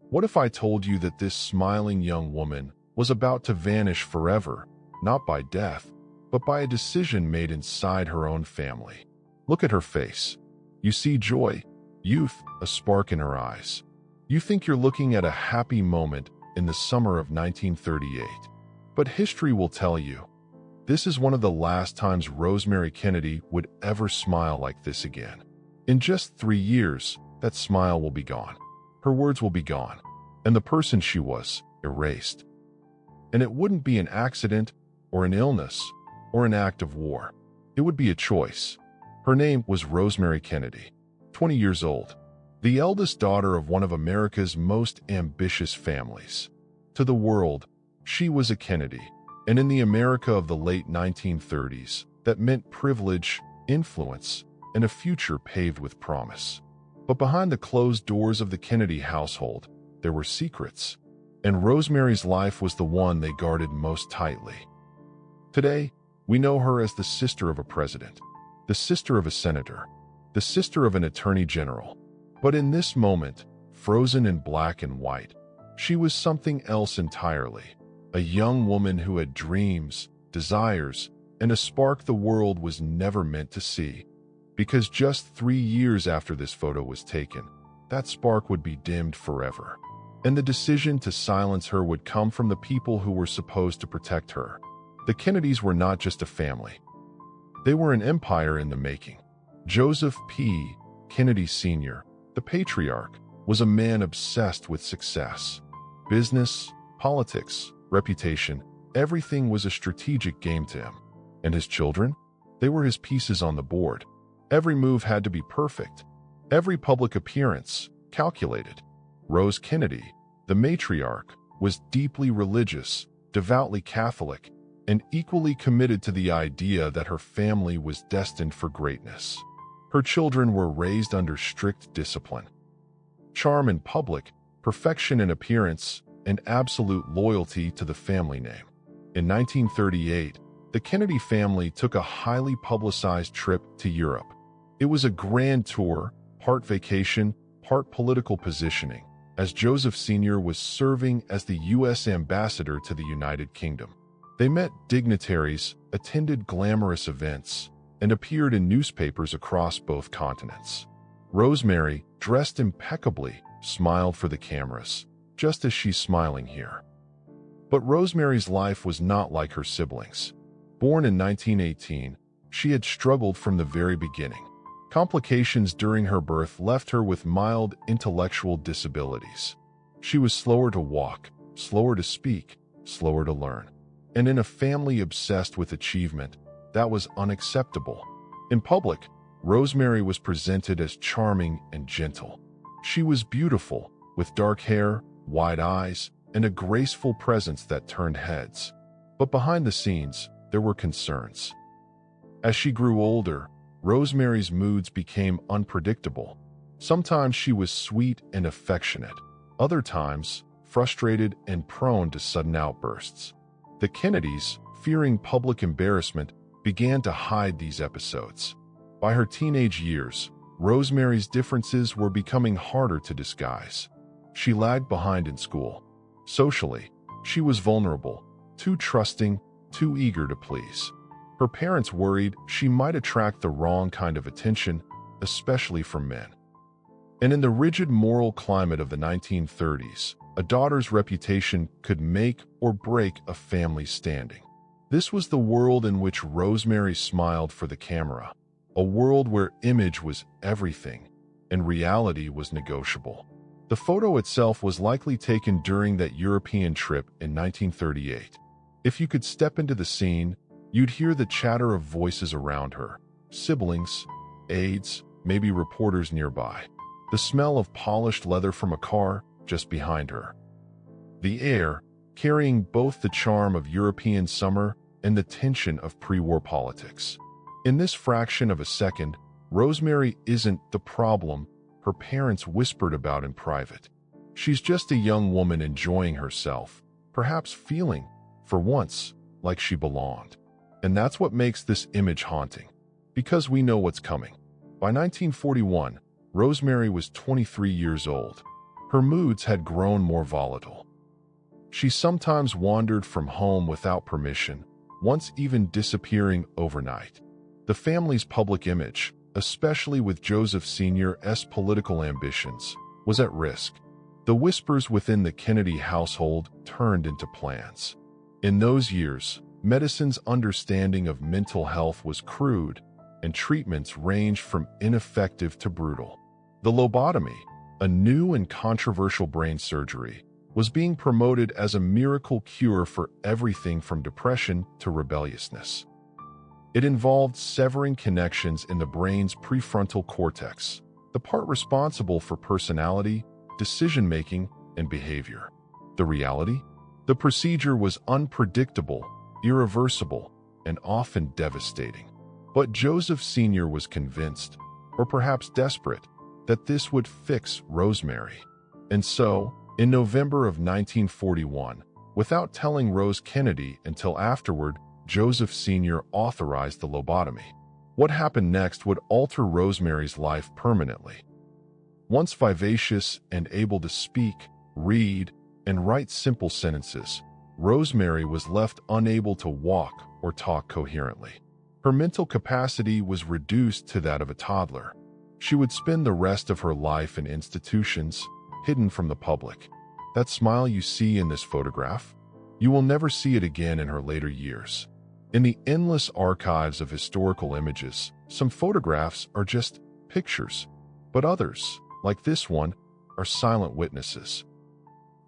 What if I told you that this smiling young woman was about to vanish forever, not by death, but by a decision made inside her own family? Look at her face. You see joy, youth, a spark in her eyes. You think you're looking at a happy moment in the summer of 1938. But history will tell you, this is one of the last times Rosemary Kennedy would ever smile like this again. In just 3 years, that smile will be gone. Her words will be gone, and the person she was, erased. And it wouldn't be an accident, or an illness, or an act of war. It would be a choice. Her name was Rosemary Kennedy, 20 years old, the eldest daughter of one of America's most ambitious families. To the world, she was a Kennedy, and in the America of the late 1930s, that meant privilege, influence, and a future paved with promise. But behind the closed doors of the Kennedy household, there were secrets, and Rosemary's life was the one they guarded most tightly. Today, we know her as the sister of a president, the sister of a senator, the sister of an attorney general. But in this moment, frozen in black and white, she was something else entirely. A young woman who had dreams, desires, and a spark the world was never meant to see. Because just 3 years after this photo was taken, that spark would be dimmed forever. And the decision to silence her would come from the people who were supposed to protect her. The Kennedys were not just a family. They were an empire in the making. Joseph P. Kennedy Sr., the patriarch, was a man obsessed with success. Business, politics, reputation, everything was a strategic game to him. And his children? They were his pieces on the board. Every move had to be perfect. Every public appearance, calculated. Rose Kennedy, the matriarch, was deeply religious, devoutly Catholic, and equally committed to the idea that her family was destined for greatness. Her children were raised under strict discipline. Charm in public, perfection in appearance, and absolute loyalty to the family name. In 1938, the Kennedy family took a highly publicized trip to Europe. It was a grand tour, part vacation, part political positioning, as Joseph Sr. was serving as the U.S. ambassador to the United Kingdom. They met dignitaries, attended glamorous events, and appeared in newspapers across both continents. Rosemary, dressed impeccably, smiled for the cameras, just as she's smiling here. But Rosemary's life was not like her siblings. Born in 1918, she had struggled from the very beginning. Complications during her birth left her with mild intellectual disabilities. She was slower to walk, slower to speak, slower to learn. And in a family obsessed with achievement, that was unacceptable. In public, Rosemary was presented as charming and gentle. She was beautiful, with dark hair, wide eyes, and a graceful presence that turned heads. But behind the scenes, there were concerns. As she grew older, Rosemary's moods became unpredictable. Sometimes she was sweet and affectionate, other times frustrated and prone to sudden outbursts. The Kennedys, fearing public embarrassment, began to hide these episodes. By her teenage years, Rosemary's differences were becoming harder to disguise. She lagged behind in school. Socially, she was vulnerable, too trusting, too eager to please. Her parents worried she might attract the wrong kind of attention, especially from men. And in the rigid moral climate of the 1930s, a daughter's reputation could make or break a family's standing. This was the world in which Rosemary smiled for the camera, a world where image was everything and reality was negotiable. The photo itself was likely taken during that European trip in 1938. If you could step into the scene, you'd hear the chatter of voices around her, siblings, aides, maybe reporters nearby, the smell of polished leather from a car just behind her. The air, carrying both the charm of European summer and the tension of pre-war politics. In this fraction of a second, Rosemary isn't the problem her parents whispered about in private. She's just a young woman enjoying herself, perhaps feeling, for once, like she belonged. And that's what makes this image haunting, because we know what's coming. By 1941, Rosemary was 23 years old. Her moods had grown more volatile. She sometimes wandered from home without permission, once even disappearing overnight. The family's public image, especially with Joseph Sr.'s political ambitions, was at risk. The whispers within the Kennedy household turned into plans. In those years, medicine's understanding of mental health was crude, and treatments ranged from ineffective to brutal. The lobotomy, a new and controversial brain surgery, was being promoted as a miracle cure for everything from depression to rebelliousness. It involved severing connections in the brain's prefrontal cortex, the part responsible for personality, decision-making, and behavior. The reality? The procedure was unpredictable, irreversible, and often devastating. But Joseph Sr. was convinced, or perhaps desperate, that this would fix Rosemary. And so, in November of 1941, without telling Rose Kennedy until afterward, Joseph Sr. authorized the lobotomy. What happened next would alter Rosemary's life permanently. Once vivacious and able to speak, read, and write simple sentences, Rosemary was left unable to walk or talk coherently. Her mental capacity was reduced to that of a toddler. She would spend the rest of her life in institutions, hidden from the public. That smile you see in this photograph, you will never see it again in her later years. In the endless archives of historical images, some photographs are just pictures, but others, like this one, are silent witnesses.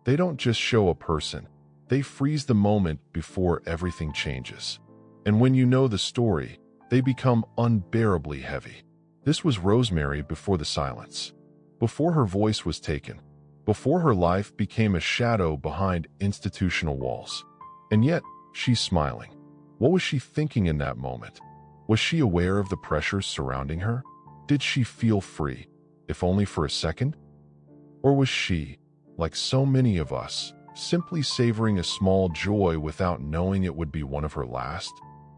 They don't just show a person, they freeze the moment before everything changes. And when you know the story, they become unbearably heavy. This was Rosemary before the silence, before her voice was taken, before her life became a shadow behind institutional walls. And yet, she's smiling. What was she thinking in that moment? Was she aware of the pressures surrounding her? Did she feel free, if only for a second? Or was she, like so many of us, simply savoring a small joy without knowing it would be one of her last?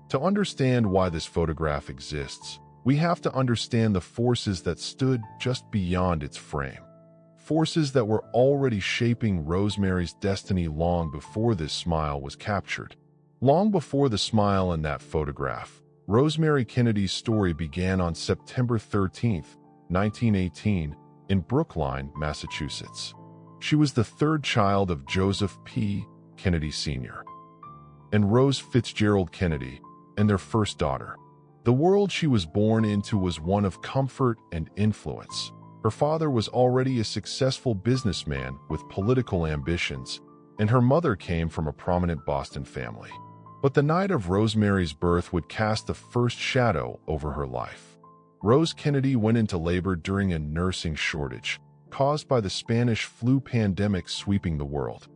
To understand why this photograph exists, we have to understand the forces that stood just beyond its frame. Forces that were already shaping Rosemary's destiny long before this smile was captured. Long before the smile in that photograph, Rosemary Kennedy's story began on September 13, 1918, in Brookline, Massachusetts. She was the third child of Joseph P. Kennedy Sr. and Rose Fitzgerald Kennedy, and their first daughter. The world she was born into was one of comfort and influence. Her father was already a successful businessman with political ambitions, and her mother came from a prominent Boston family. But the night of Rosemary's birth would cast the first shadow over her life. Rose Kennedy went into labor during a nursing shortage, caused by the Spanish flu pandemic sweeping the world.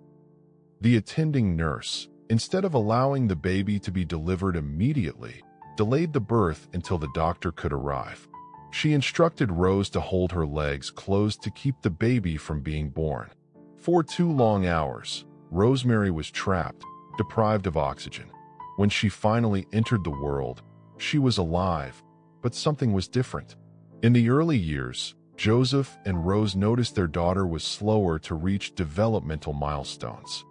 The attending nurse, instead of allowing the baby to be delivered immediately, delayed the birth until the doctor could arrive. She instructed Rose to hold her legs closed to keep the baby from being born. For 2 long hours, Rosemary was trapped, deprived of oxygen. When she finally entered the world, she was alive, but something was different. In the early years, Joseph and Rose noticed their daughter was slower to reach developmental milestones.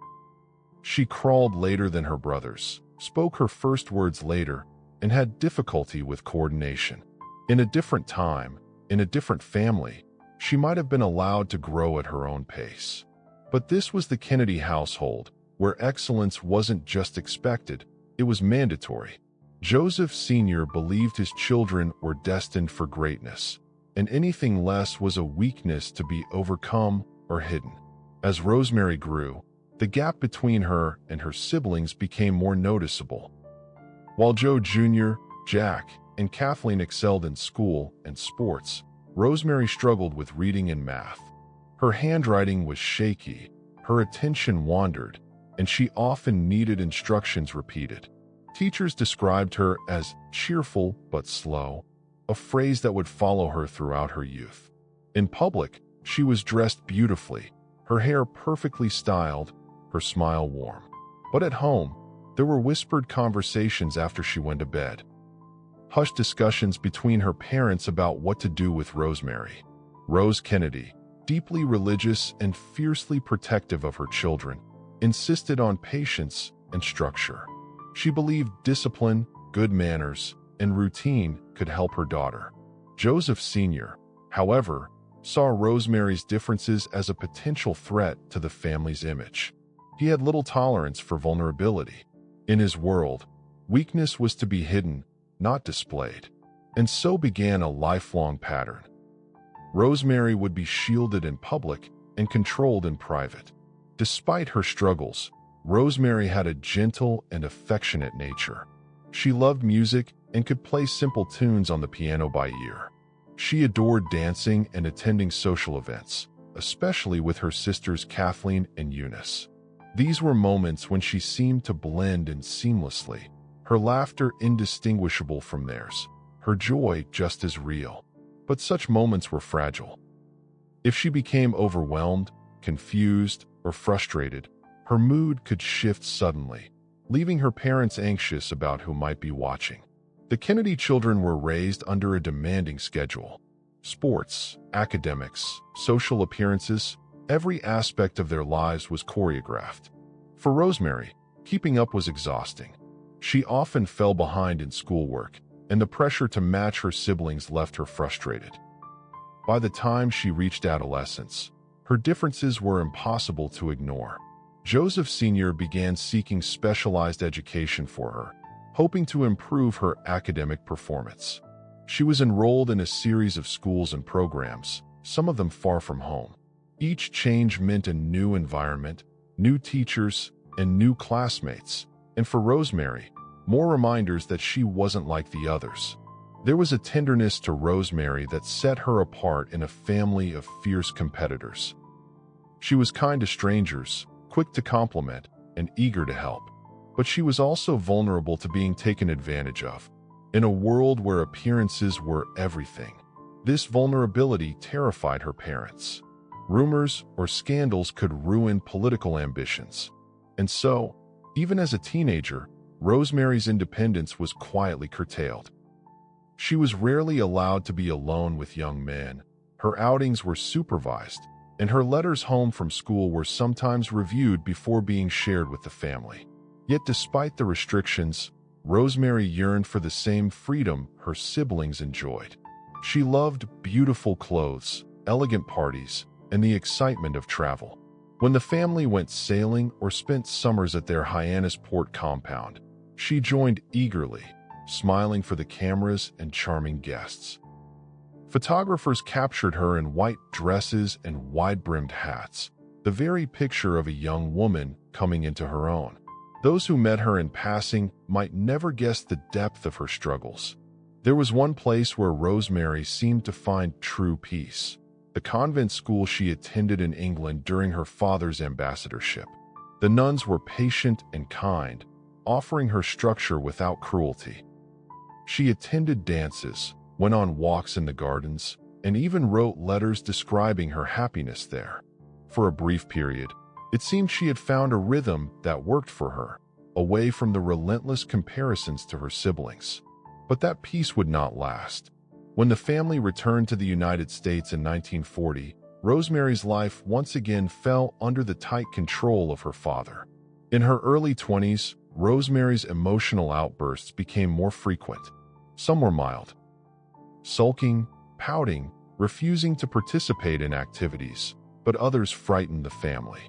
She crawled later than her brothers, spoke her first words later, and had difficulty with coordination. In a different time, in a different family, she might have been allowed to grow at her own pace. But this was the Kennedy household, where excellence wasn't just expected, it was mandatory. Joseph Sr. believed his children were destined for greatness, and anything less was a weakness to be overcome or hidden. As Rosemary grew, the gap between her and her siblings became more noticeable. While Joe Jr., Jack, and Kathleen excelled in school and sports, Rosemary struggled with reading and math. Her handwriting was shaky, her attention wandered, and she often needed instructions repeated. Teachers described her as cheerful but slow, a phrase that would follow her throughout her youth. In public, she was dressed beautifully, her hair perfectly styled, her smile warm. But at home, there were whispered conversations after she went to bed. Hushed discussions between her parents about what to do with Rosemary. Rose Kennedy, deeply religious and fiercely protective of her children, insisted on patience and structure. She believed discipline, good manners, and routine could help her daughter. Joseph Sr., however, saw Rosemary's differences as a potential threat to the family's image. He had little tolerance for vulnerability. In his world, weakness was to be hidden, not displayed. And so began a lifelong pattern. Rosemary would be shielded in public and controlled in private. Despite her struggles, Rosemary had a gentle and affectionate nature. She loved music and could play simple tunes on the piano by ear. She adored dancing and attending social events, especially with her sisters Kathleen and Eunice. These were moments when she seemed to blend in seamlessly, her laughter indistinguishable from theirs, her joy just as real. But such moments were fragile. If she became overwhelmed, confused, or frustrated, her mood could shift suddenly, leaving her parents anxious about who might be watching. The Kennedy children were raised under a demanding schedule. Sports, academics, social appearances, every aspect of their lives was choreographed. For Rosemary, keeping up was exhausting. She often fell behind in schoolwork, and the pressure to match her siblings left her frustrated. By the time she reached adolescence, her differences were impossible to ignore. Joseph Sr. began seeking specialized education for her, hoping to improve her academic performance. She was enrolled in a series of schools and programs, some of them far from home. Each change meant a new environment, new teachers, and new classmates, and for Rosemary, more reminders that she wasn't like the others. There was a tenderness to Rosemary that set her apart in a family of fierce competitors. She was kind to strangers, quick to compliment, and eager to help. But she was also vulnerable to being taken advantage of. In a world where appearances were everything, this vulnerability terrified her parents. Rumors or scandals could ruin political ambitions. And so, even as a teenager, Rosemary's independence was quietly curtailed. She was rarely allowed to be alone with young men. Her outings were supervised, and her letters home from school were sometimes reviewed before being shared with the family. Yet despite the restrictions, Rosemary yearned for the same freedom her siblings enjoyed. She loved beautiful clothes, elegant parties, and the excitement of travel. When the family went sailing or spent summers at their Hyannisport compound, she joined eagerly, smiling for the cameras and charming guests. Photographers captured her in white dresses and wide-brimmed hats, the very picture of a young woman coming into her own. Those who met her in passing might never guess the depth of her struggles. There was one place where Rosemary seemed to find true peace: the convent school she attended in England during her father's ambassadorship. The nuns were patient and kind, offering her structure without cruelty. She attended dances, went on walks in the gardens, and even wrote letters describing her happiness there. For a brief period, it seemed she had found a rhythm that worked for her, away from the relentless comparisons to her siblings. But that peace would not last. When the family returned to the United States in 1940, Rosemary's life once again fell under the tight control of her father. In her early 20s, Rosemary's emotional outbursts became more frequent. Some were mild: sulking, pouting, refusing to participate in activities, but others frightened the family.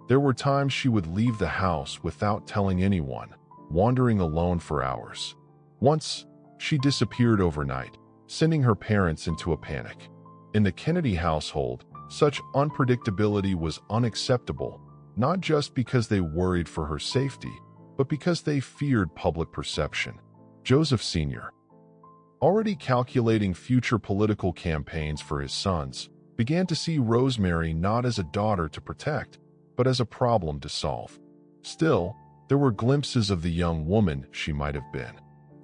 There were times she would leave the house without telling anyone, wandering alone for hours. Once, she disappeared overnight, sending her parents into a panic. In the Kennedy household, such unpredictability was unacceptable, not just because they worried for her safety, but because they feared public perception. Joseph Sr., already calculating future political campaigns for his sons, began to see Rosemary not as a daughter to protect, but as a problem to solve. Still, there were glimpses of the young woman she might have been.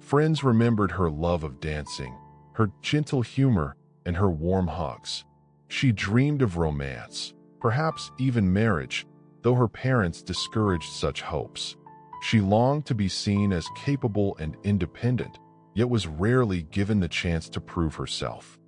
Friends remembered her love of dancing, her gentle humor, and her warm hugs. She dreamed of romance, perhaps even marriage, though her parents discouraged such hopes. She longed to be seen as capable and independent, yet was rarely given the chance to prove herself.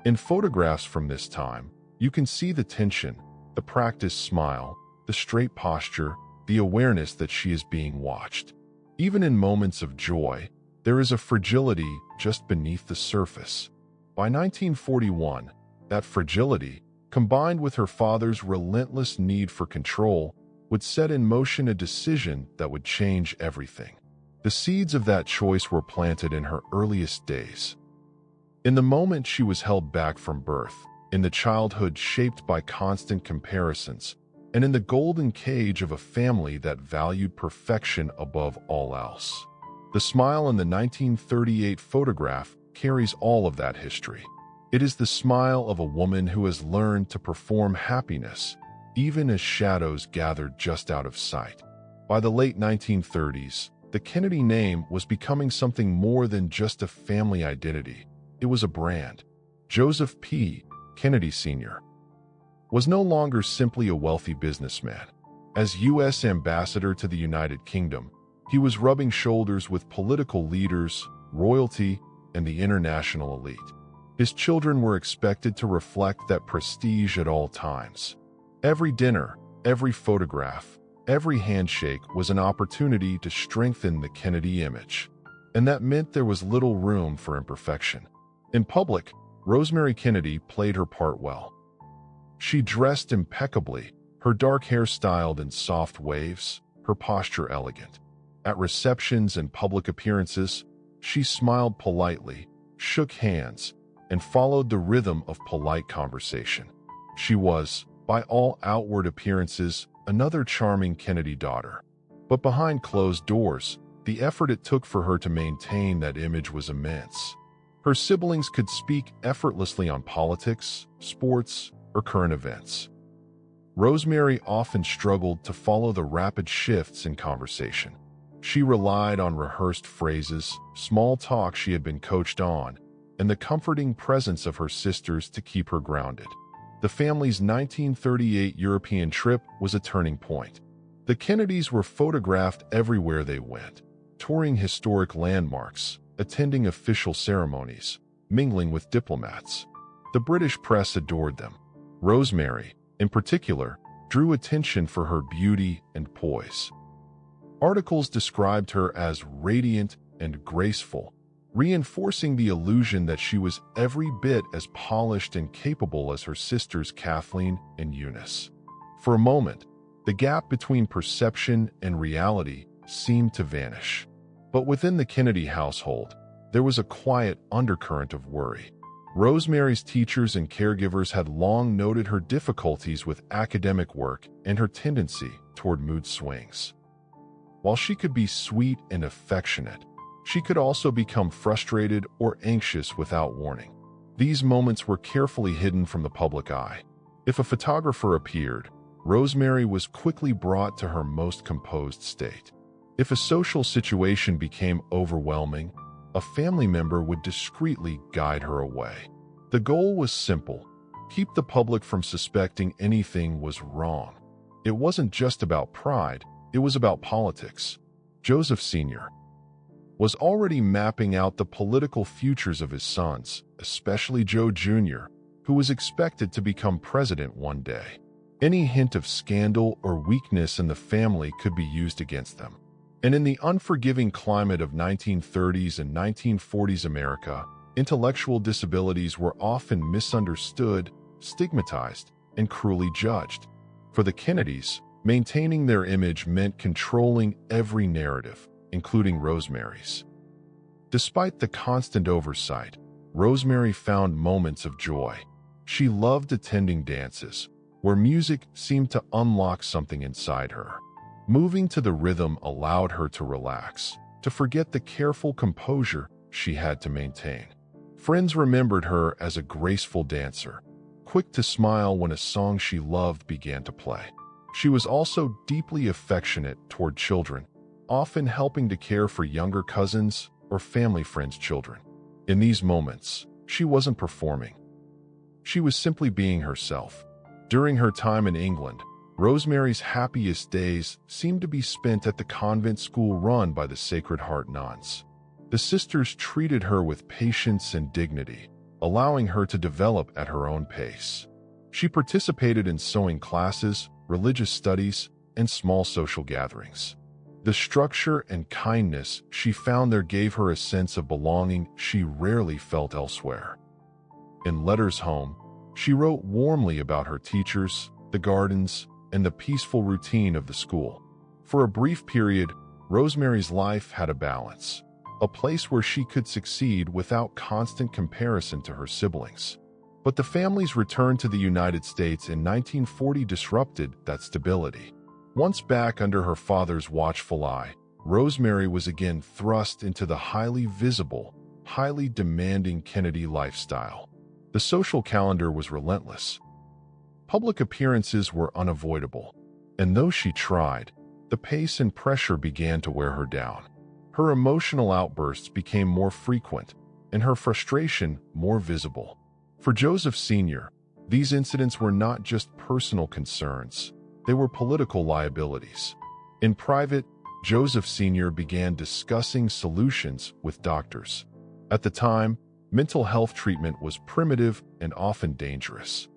In photographs from this time, You can see the tension, the practiced smile, the straight posture, the awareness that she is being watched. Even in moments of joy, there is a fragility just beneath the surface. By 1941, that fragility, combined with her father's relentless need for control, would set in motion a decision that would change everything. The seeds of that choice were planted in her earliest days. In the moment she was held back from birth, in the childhood shaped by constant comparisons, and in the golden cage of a family that valued perfection above all else. The smile in the 1938 photograph carries all of that history. It is the smile of a woman who has learned to perform happiness, even as shadows gathered just out of sight. By the late 1930s, the Kennedy name was becoming something more than just a family identity. It was a brand. Joseph P. Kennedy Sr. was no longer simply a wealthy businessman. As U.S. ambassador to the United Kingdom, he was rubbing shoulders with political leaders, royalty, and the international elite. His children were expected to reflect that prestige at all times. Every dinner, every photograph, every handshake was an opportunity to strengthen the Kennedy image. And that meant there was little room for imperfection. In public, Rosemary Kennedy played her part well. She dressed impeccably, her dark hair styled in soft waves, her posture elegant. At receptions and public appearances, she smiled politely, shook hands, and followed the rhythm of polite conversation. She was, by all outward appearances, another charming Kennedy daughter. But behind closed doors, the effort it took for her to maintain that image was immense. Her siblings could speak effortlessly on politics, sports, or current events. Rosemary often struggled to follow the rapid shifts in conversation. She relied on rehearsed phrases, small talk she had been coached on, and the comforting presence of her sisters to keep her grounded. The family's 1938 European trip was a turning point. The Kennedys were photographed everywhere they went, touring historic landmarks, attending official ceremonies, mingling with diplomats. The British press adored them. Rosemary, in particular, drew attention for her beauty and poise. Articles described her as radiant and graceful, reinforcing the illusion that she was every bit as polished and capable as her sisters Kathleen and Eunice. For a moment, the gap between perception and reality seemed to vanish. But within the Kennedy household, there was a quiet undercurrent of worry. Rosemary's teachers and caregivers had long noted her difficulties with academic work and her tendency toward mood swings. While she could be sweet and affectionate, she could also become frustrated or anxious without warning. These moments were carefully hidden from the public eye. If a photographer appeared, Rosemary was quickly brought to her most composed state. If a social situation became overwhelming, a family member would discreetly guide her away. The goal was simple: keep the public from suspecting anything was wrong. It wasn't just about pride, it was about politics. Joseph Sr. was already mapping out the political futures of his sons, especially Joe Jr., who was expected to become president one day. Any hint of scandal or weakness in the family could be used against them. And in the unforgiving climate of 1930s and 1940s America, intellectual disabilities were often misunderstood, stigmatized, and cruelly judged. For the Kennedys, maintaining their image meant controlling every narrative, including Rosemary's. Despite the constant oversight, Rosemary found moments of joy. She loved attending dances, where music seemed to unlock something inside her. Moving to the rhythm allowed her to relax, to forget the careful composure she had to maintain. Friends remembered her as a graceful dancer, quick to smile when a song she loved began to play. She was also deeply affectionate toward children, often helping to care for younger cousins or family friends' children. In these moments, she wasn't performing. She was simply being herself. During her time in England, Rosemary's happiest days seemed to be spent at the convent school run by the Sacred Heart nuns. The sisters treated her with patience and dignity, allowing her to develop at her own pace. She participated in sewing classes, religious studies, and small social gatherings. The structure and kindness she found there gave her a sense of belonging she rarely felt elsewhere. In letters home, she wrote warmly about her teachers, the gardens, and the peaceful routine of the school. For a brief period, Rosemary's life had a balance, a place where she could succeed without constant comparison to her siblings. But the family's return to the United States in 1940 disrupted that stability. Once back under her father's watchful eye, Rosemary was again thrust into the highly visible, highly demanding Kennedy lifestyle. The social calendar was relentless. Public appearances were unavoidable, and though she tried, the pace and pressure began to wear her down. Her emotional outbursts became more frequent, and her frustration more visible. For Joseph Sr., these incidents were not just personal concerns, they were political liabilities. In private, Joseph Sr. began discussing solutions with doctors. At the time, mental health treatment was primitive and often dangerous.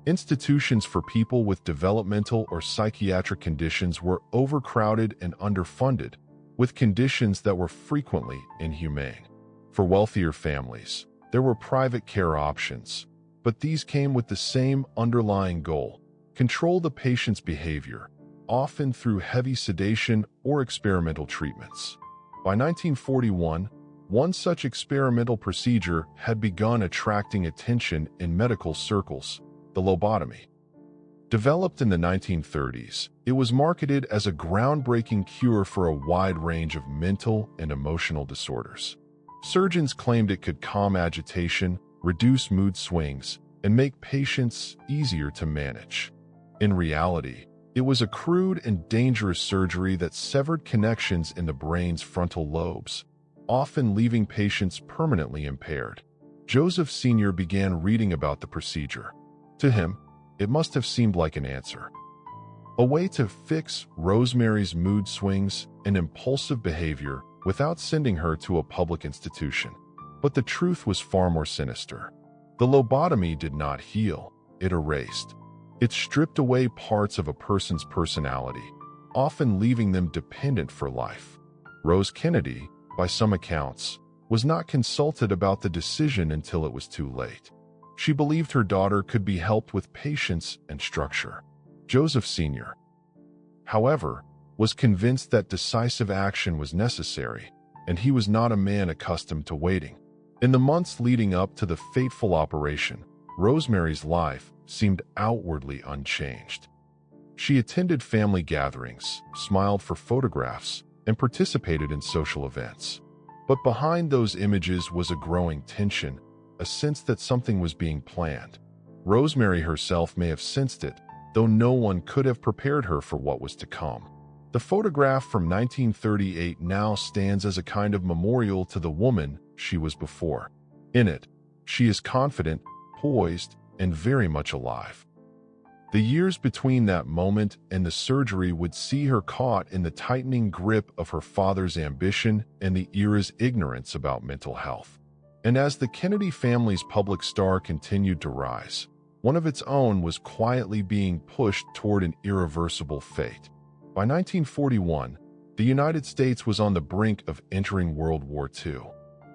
Institutions for people with developmental or psychiatric conditions were overcrowded and underfunded, with conditions that were frequently inhumane. For wealthier families, there were private care options, but these came with the same underlying goal: control the patient's behavior, often through heavy sedation or experimental treatments. By 1941, one such experimental procedure had begun attracting attention in medical circles: the lobotomy. Developed in the 1930s, it was marketed as a groundbreaking cure for a wide range of mental and emotional disorders. Surgeons claimed it could calm agitation, reduce mood swings, and make patients easier to manage. In reality, it was a crude and dangerous surgery that severed connections in the brain's frontal lobes, often leaving patients permanently impaired. Joseph Sr. began reading about the procedure. To him, it must have seemed like an answer, a way to fix Rosemary's mood swings and impulsive behavior without sending her to a public institution. But the truth was far more sinister. The lobotomy did not heal, it erased. It stripped away parts of a person's personality, often leaving them dependent for life. Rose Kennedy, by some accounts, was not consulted about the decision until it was too late. She believed her daughter could be helped with patience and structure. Joseph Sr., however, was convinced that decisive action was necessary, and he was not a man accustomed to waiting. In the months leading up to the fateful operation, Rosemary's life seemed outwardly unchanged. She attended family gatherings, smiled for photographs, and participated in social events. But behind those images was a growing tension, a sense that something was being planned. Rosemary herself may have sensed it, though no one could have prepared her for what was to come. The photograph from 1938 now stands as a kind of memorial to the woman she was before. In it, she is confident, poised, and very much alive. The years between that moment and the surgery would see her caught in the tightening grip of her father's ambition and the era's ignorance about mental health. And as the Kennedy family's public star continued to rise, one of its own was quietly being pushed toward an irreversible fate. By 1941, the United States was on the brink of entering World War II.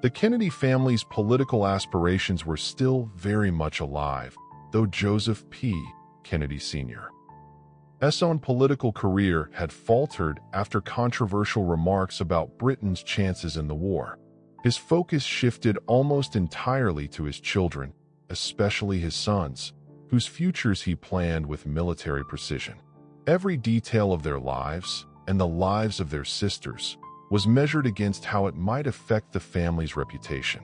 The Kennedy family's political aspirations were still very much alive, though Joseph P. Kennedy Sr.'s own political career had faltered after controversial remarks about Britain's chances in the war. His focus shifted almost entirely to his children, especially his sons, whose futures he planned with military precision. Every detail of their lives, and the lives of their sisters, was measured against how it might affect the family's reputation.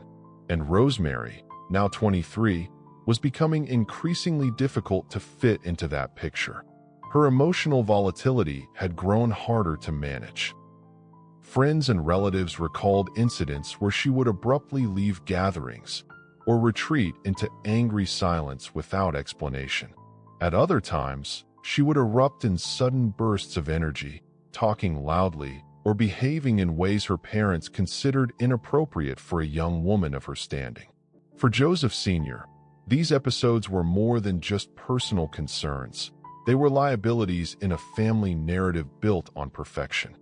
And Rosemary, now 23, was becoming increasingly difficult to fit into that picture. Her emotional volatility had grown harder to manage. Friends and relatives recalled incidents where she would abruptly leave gatherings or retreat into angry silence without explanation. At other times, she would erupt in sudden bursts of energy, talking loudly or behaving in ways her parents considered inappropriate for a young woman of her standing. For Joseph Sr., These episodes were more than just personal concerns. They were liabilities in a family narrative built on perfection.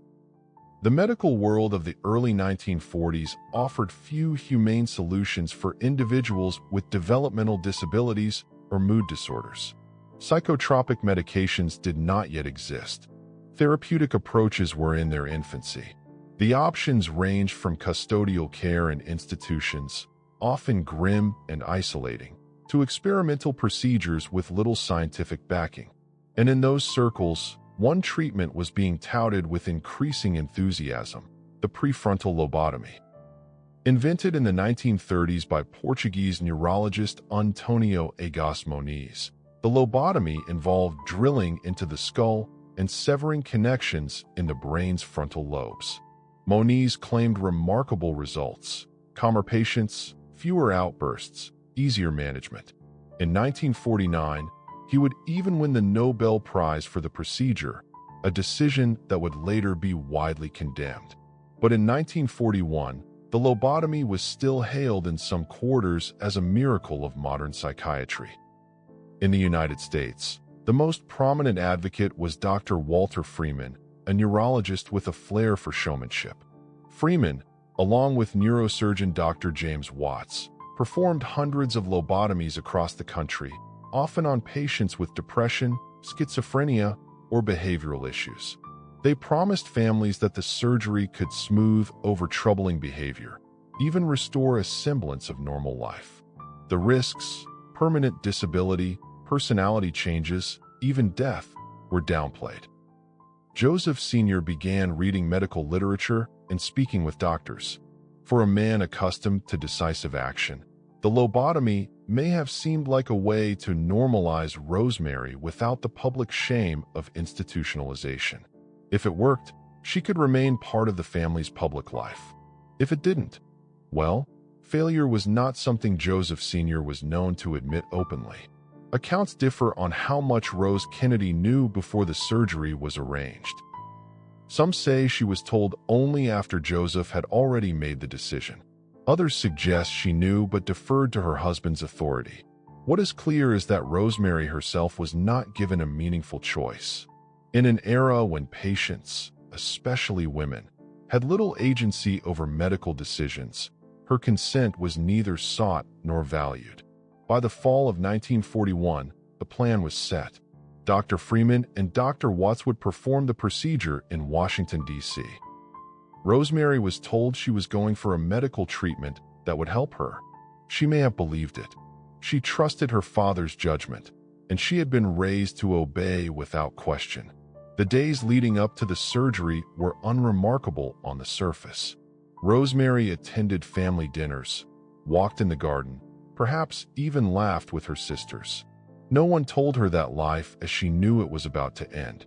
The medical world of the early 1940s offered few humane solutions for individuals with developmental disabilities or mood disorders. Psychotropic medications did not yet exist. Therapeutic approaches were in their infancy. The options ranged from custodial care in institutions, often grim and isolating, to experimental procedures with little scientific backing. And in those circles, one treatment was being touted with increasing enthusiasm: the prefrontal lobotomy. Invented in the 1930s by Portuguese neurologist Antonio Egas Moniz, the lobotomy involved drilling into the skull and severing connections in the brain's frontal lobes. Moniz claimed remarkable results: calmer patients, fewer outbursts, easier management. In 1949, he would even win the Nobel Prize for the procedure, a decision that would later be widely condemned. But in 1941, the lobotomy was still hailed in some quarters as a miracle of modern psychiatry. In the United States, the most prominent advocate was Dr. Walter Freeman, a neurologist with a flair for showmanship. Freeman, along with neurosurgeon Dr. James Watts, performed hundreds of lobotomies across the country, often on patients with depression, schizophrenia, or behavioral issues. They promised families that the surgery could smooth over troubling behavior, even restore a semblance of normal life. The risks, permanent disability, personality changes, even death, were downplayed. Joseph Sr. began reading medical literature and speaking with doctors. For a man accustomed to decisive action, the lobotomy may have seemed like a way to normalize Rosemary without the public shame of institutionalization. If it worked, she could remain part of the family's public life. If it didn't, well, failure was not something Joseph Sr. was known to admit openly. Accounts differ on how much Rose Kennedy knew before the surgery was arranged. Some say she was told only after Joseph had already made the decision. Others suggest she knew but deferred to her husband's authority. What is clear is that Rosemary herself was not given a meaningful choice. In an era when patients, especially women, had little agency over medical decisions, her consent was neither sought nor valued. By the fall of 1941, the plan was set. Dr. Freeman and Dr. Watts would perform the procedure in Washington, D.C. Rosemary was told she was going for a medical treatment that would help her. She may have believed it. She trusted her father's judgment, and she had been raised to obey without question. The days leading up to the surgery were unremarkable on the surface. Rosemary attended family dinners, walked in the garden, perhaps even laughed with her sisters. No one told her that life as she knew it was about to end.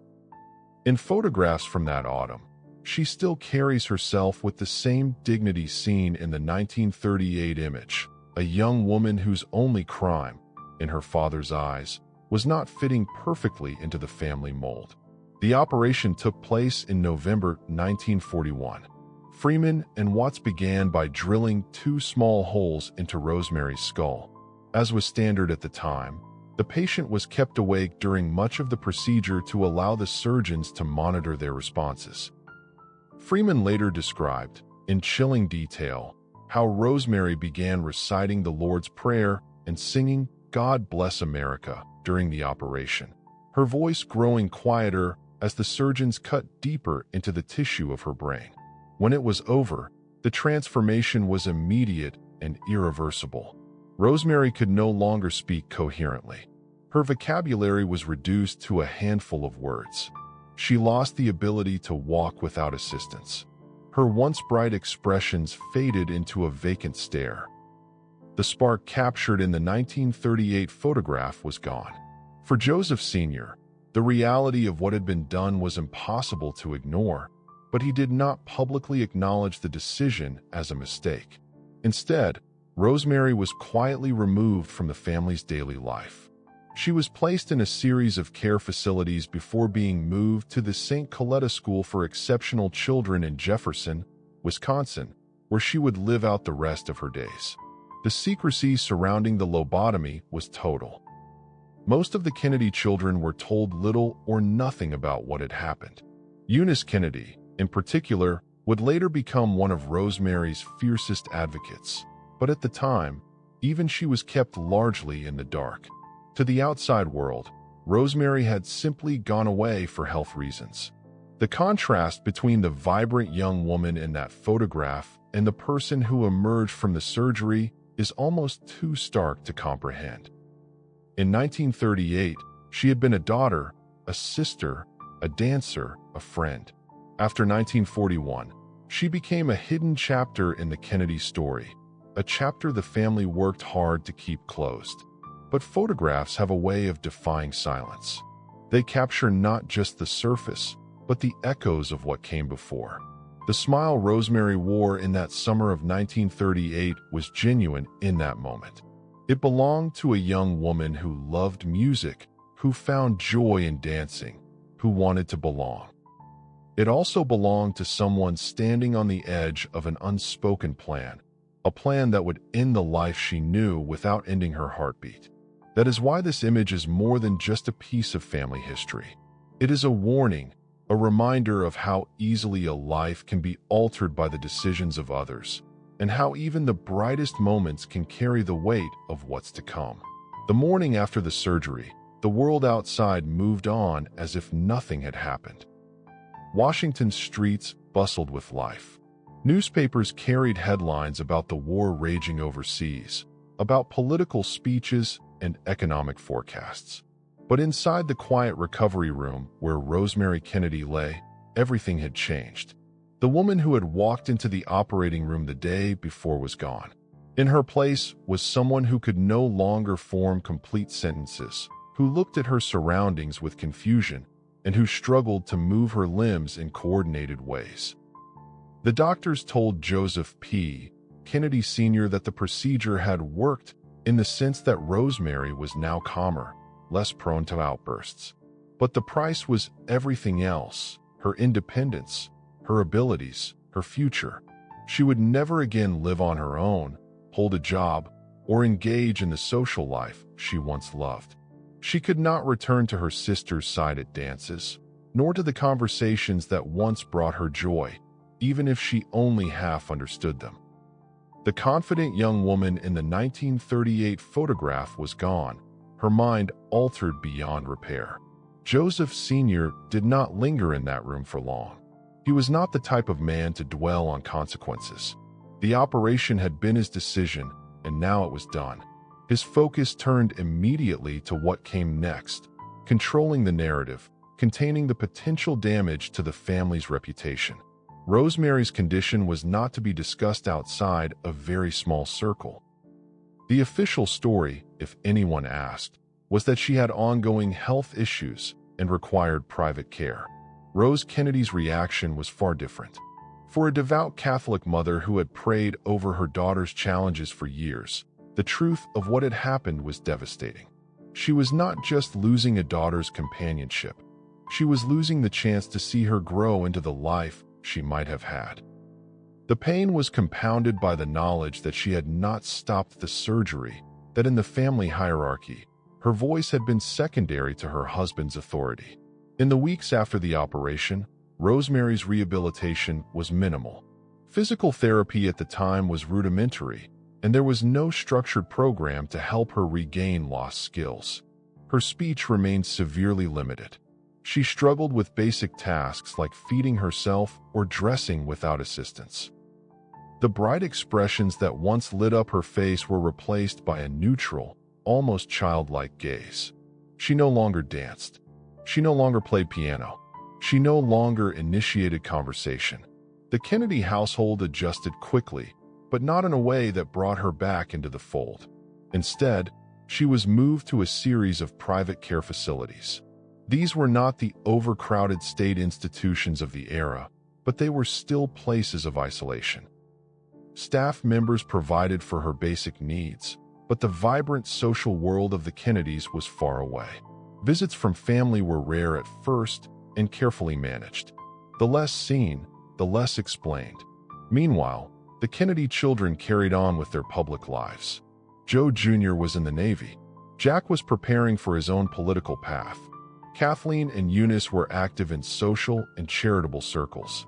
In photographs from that autumn, she still carries herself with the same dignity seen in the 1938 image, a young woman whose only crime, in her father's eyes, was not fitting perfectly into the family mold. The operation took place in November 1941. Freeman and Watts began by drilling 2 small holes into Rosemary's skull. As was standard at the time, the patient was kept awake during much of the procedure to allow the surgeons to monitor their responses. Freeman later described, in chilling detail, how Rosemary began reciting the Lord's Prayer and singing "God Bless America" during the operation, her voice growing quieter as the surgeons cut deeper into the tissue of her brain. When it was over, the transformation was immediate and irreversible. Rosemary could no longer speak coherently. Her vocabulary was reduced to a handful of words. She lost the ability to walk without assistance. Her once bright expressions faded into a vacant stare. The spark captured in the 1938 photograph was gone. For Joseph Sr., the reality of what had been done was impossible to ignore, but he did not publicly acknowledge the decision as a mistake. Instead, Rosemary was quietly removed from the family's daily life. She was placed in a series of care facilities before being moved to the St. Coletta School for Exceptional Children in Jefferson, Wisconsin, where she would live out the rest of her days. The secrecy surrounding the lobotomy was total. Most of the Kennedy children were told little or nothing about what had happened. Eunice Kennedy, in particular, would later become one of Rosemary's fiercest advocates. But at the time, even she was kept largely in the dark. To the outside world, Rosemary had simply gone away for health reasons. The contrast between the vibrant young woman in that photograph and the person who emerged from the surgery is almost too stark to comprehend. In 1938, she had been a daughter, a sister, a dancer, a friend. After 1941, she became a hidden chapter in the Kennedy story, a chapter the family worked hard to keep closed. But photographs have a way of defying silence. They capture not just the surface, but the echoes of what came before. The smile Rosemary wore in that summer of 1938 was genuine in that moment. It belonged to a young woman who loved music, who found joy in dancing, who wanted to belong. It also belonged to someone standing on the edge of an unspoken plan, a plan that would end the life she knew without ending her heartbeat. That is why this image is more than just a piece of family history. It is a warning, a reminder of how easily a life can be altered by the decisions of others, and how even the brightest moments can carry the weight of what's to come. The morning after the surgery, the world outside moved on as if nothing had happened. Washington's streets bustled with life. Newspapers carried headlines about the war raging overseas, about political speeches and economic forecasts. But inside the quiet recovery room where Rosemary Kennedy lay, everything had changed. The woman who had walked into the operating room the day before was gone. In her place was someone who could no longer form complete sentences, who looked at her surroundings with confusion, and who struggled to move her limbs in coordinated ways. The doctors told Joseph P. Kennedy Sr. that the procedure had worked in the sense that Rosemary was now calmer, less prone to outbursts. But the price was everything else: her independence, her abilities, her future. She would never again live on her own, hold a job, or engage in the social life she once loved. She could not return to her sister's side at dances, nor to the conversations that once brought her joy, even if she only half understood them. The confident young woman in the 1938 photograph was gone, her mind altered beyond repair. Joseph Sr. did not linger in that room for long. He was not the type of man to dwell on consequences. The operation had been his decision, and now it was done. His focus turned immediately to what came next, controlling the narrative, containing the potential damage to the family's reputation. Rosemary's condition was not to be discussed outside a very small circle. The official story, if anyone asked, was that she had ongoing health issues and required private care. Rose Kennedy's reaction was far different. For a devout Catholic mother who had prayed over her daughter's challenges for years, the truth of what had happened was devastating. She was not just losing a daughter's companionship. She was losing the chance to see her grow into the life she might have had. The pain was compounded by the knowledge that she had not stopped the surgery, that in the family hierarchy, her voice had been secondary to her husband's authority. In the weeks after the operation, Rosemary's rehabilitation was minimal. Physical therapy at the time was rudimentary, and there was no structured program to help her regain lost skills. Her speech remained severely limited. She struggled with basic tasks like feeding herself or dressing without assistance. The bright expressions that once lit up her face were replaced by a neutral, almost childlike gaze. She no longer danced. She no longer played piano. She no longer initiated conversation. The Kennedy household adjusted quickly, but not in a way that brought her back into the fold. Instead, she was moved to a series of private care facilities. These were not the overcrowded state institutions of the era, but they were still places of isolation. Staff members provided for her basic needs, but the vibrant social world of the Kennedys was far away. Visits from family were rare at first and carefully managed. The less seen, the less explained. Meanwhile, The Kennedy children carried on with their public lives. Joe Jr. was in the Navy. Jack was preparing for his own political path. Kathleen and Eunice were active in social and charitable circles.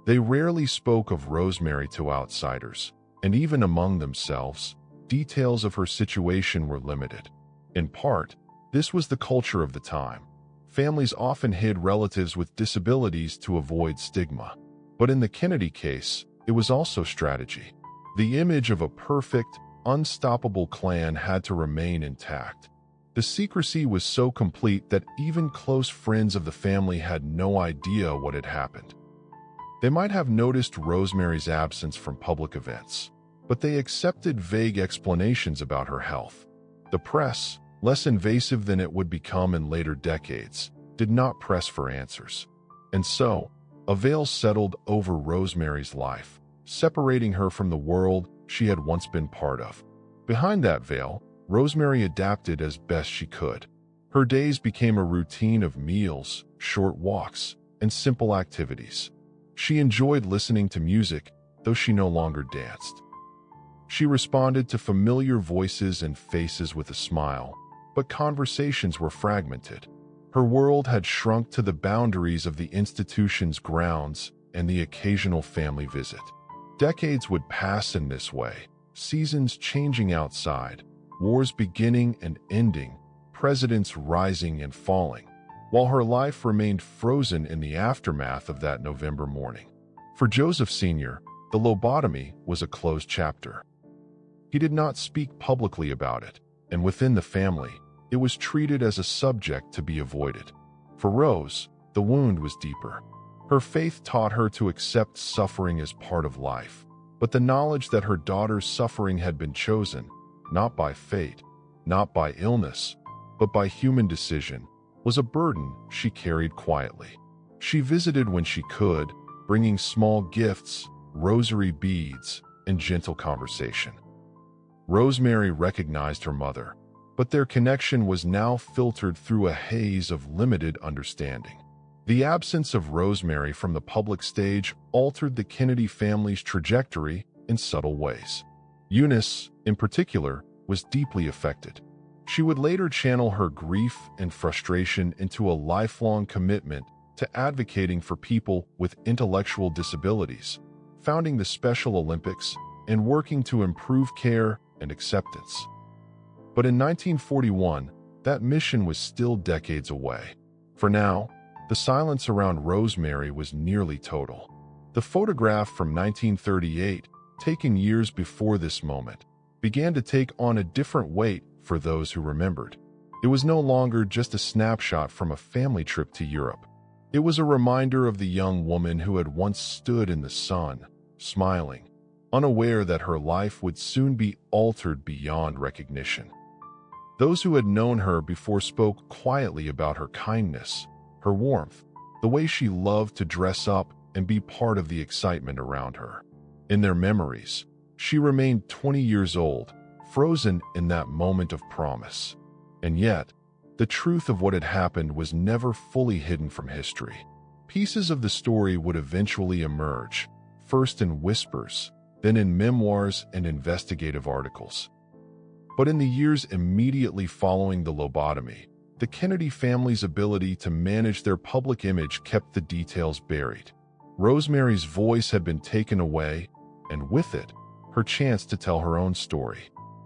They rarely spoke of Rosemary to outsiders, and even among themselves, details of her situation were limited. In part, this was the culture of the time. Families often hid relatives with disabilities to avoid stigma. But in the Kennedy case, it was also strategy. The image of a perfect, unstoppable clan had to remain intact. The secrecy was so complete that even close friends of the family had no idea what had happened. They might have noticed Rosemary's absence from public events, but they accepted vague explanations about her health. The press, less invasive than it would become in later decades, did not press for answers. And so, a veil settled over Rosemary's life, separating her from the world she had once been part of. Behind that veil, Rosemary adapted as best she could. Her days became a routine of meals, short walks, and simple activities. She enjoyed listening to music, though she no longer danced. She responded to familiar voices and faces with a smile, but conversations were fragmented. Her world had shrunk to the boundaries of the institution's grounds and the occasional family visit. Decades would pass in this way, seasons changing outside, wars beginning and ending, presidents rising and falling, while her life remained frozen in the aftermath of that November morning. For Joseph Sr., the lobotomy was a closed chapter. He did not speak publicly about it, and within the family, it was treated as a subject to be avoided. For Rose, the wound was deeper. Her faith taught her to accept suffering as part of life, but the knowledge that her daughter's suffering had been chosen, not by fate, not by illness, but by human decision, was a burden she carried quietly. She visited when she could, bringing small gifts, rosary beads, and gentle conversation. Rosemary recognized her mother, but their connection was now filtered through a haze of limited understanding. The absence of Rosemary from the public stage altered the Kennedy family's trajectory in subtle ways. Eunice, in particular, was deeply affected. She would later channel her grief and frustration into a lifelong commitment to advocating for people with intellectual disabilities, founding the Special Olympics, and working to improve care and acceptance. But in 1941, that mission was still decades away. For now, the silence around Rosemary was nearly total. The photograph from 1938, taken years before this moment, began to take on a different weight for those who remembered. It was no longer just a snapshot from a family trip to Europe. It was a reminder of the young woman who had once stood in the sun, smiling, unaware that her life would soon be altered beyond recognition. Those who had known her before spoke quietly about her kindness, her warmth, the way she loved to dress up and be part of the excitement around her. In their memories, she remained 20 years old, frozen in that moment of promise. And yet, the truth of what had happened was never fully hidden from history. Pieces of the story would eventually emerge, first in whispers, then in memoirs and investigative articles. But in the years immediately following the lobotomy, the Kennedy family's ability to manage their public image kept the details buried. Rosemary's voice had been taken away, and with it, her chance to tell her own story.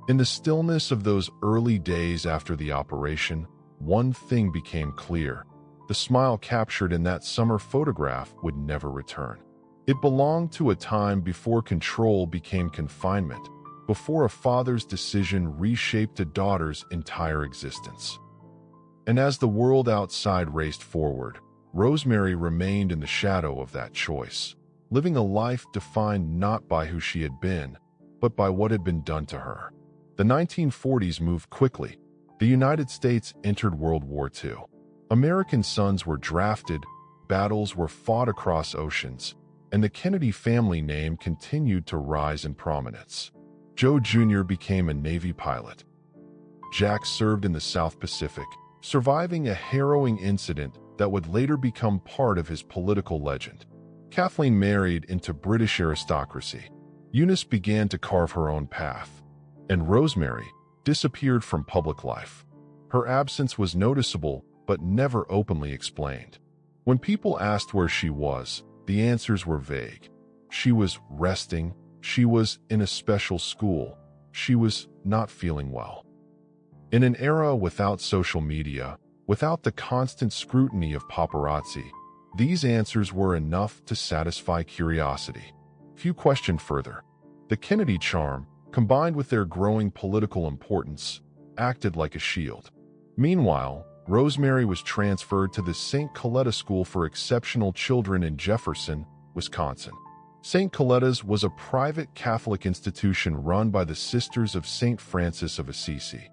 In the stillness of those early days after the operation, one thing became clear. The smile captured in that summer photograph would never return. It belonged to a time before control became confinement, before a father's decision reshaped a daughter's entire existence. And as the world outside raced forward, Rosemary remained in the shadow of that choice, living a life defined not by who she had been, but by what had been done to her. The 1940s moved quickly. The United States entered World War II. American sons were drafted, battles were fought across oceans, and the Kennedy family name continued to rise in prominence. Joe Jr. became a Navy pilot. Jack served in the South Pacific, surviving a harrowing incident that would later become part of his political legend. Kathleen married into British aristocracy. Eunice began to carve her own path, and Rosemary disappeared from public life. Her absence was noticeable but never openly explained. When people asked where she was, the answers were vague. She was resting, she was in a special school, she was not feeling well. In an era without social media, without the constant scrutiny of paparazzi, these answers were enough to satisfy curiosity. Few questioned further. The Kennedy charm, combined with their growing political importance, acted like a shield. Meanwhile, Rosemary was transferred to the St. Coletta School for Exceptional Children in Jefferson, Wisconsin. St. Coletta's was a private Catholic institution run by the Sisters of St. Francis of Assisi.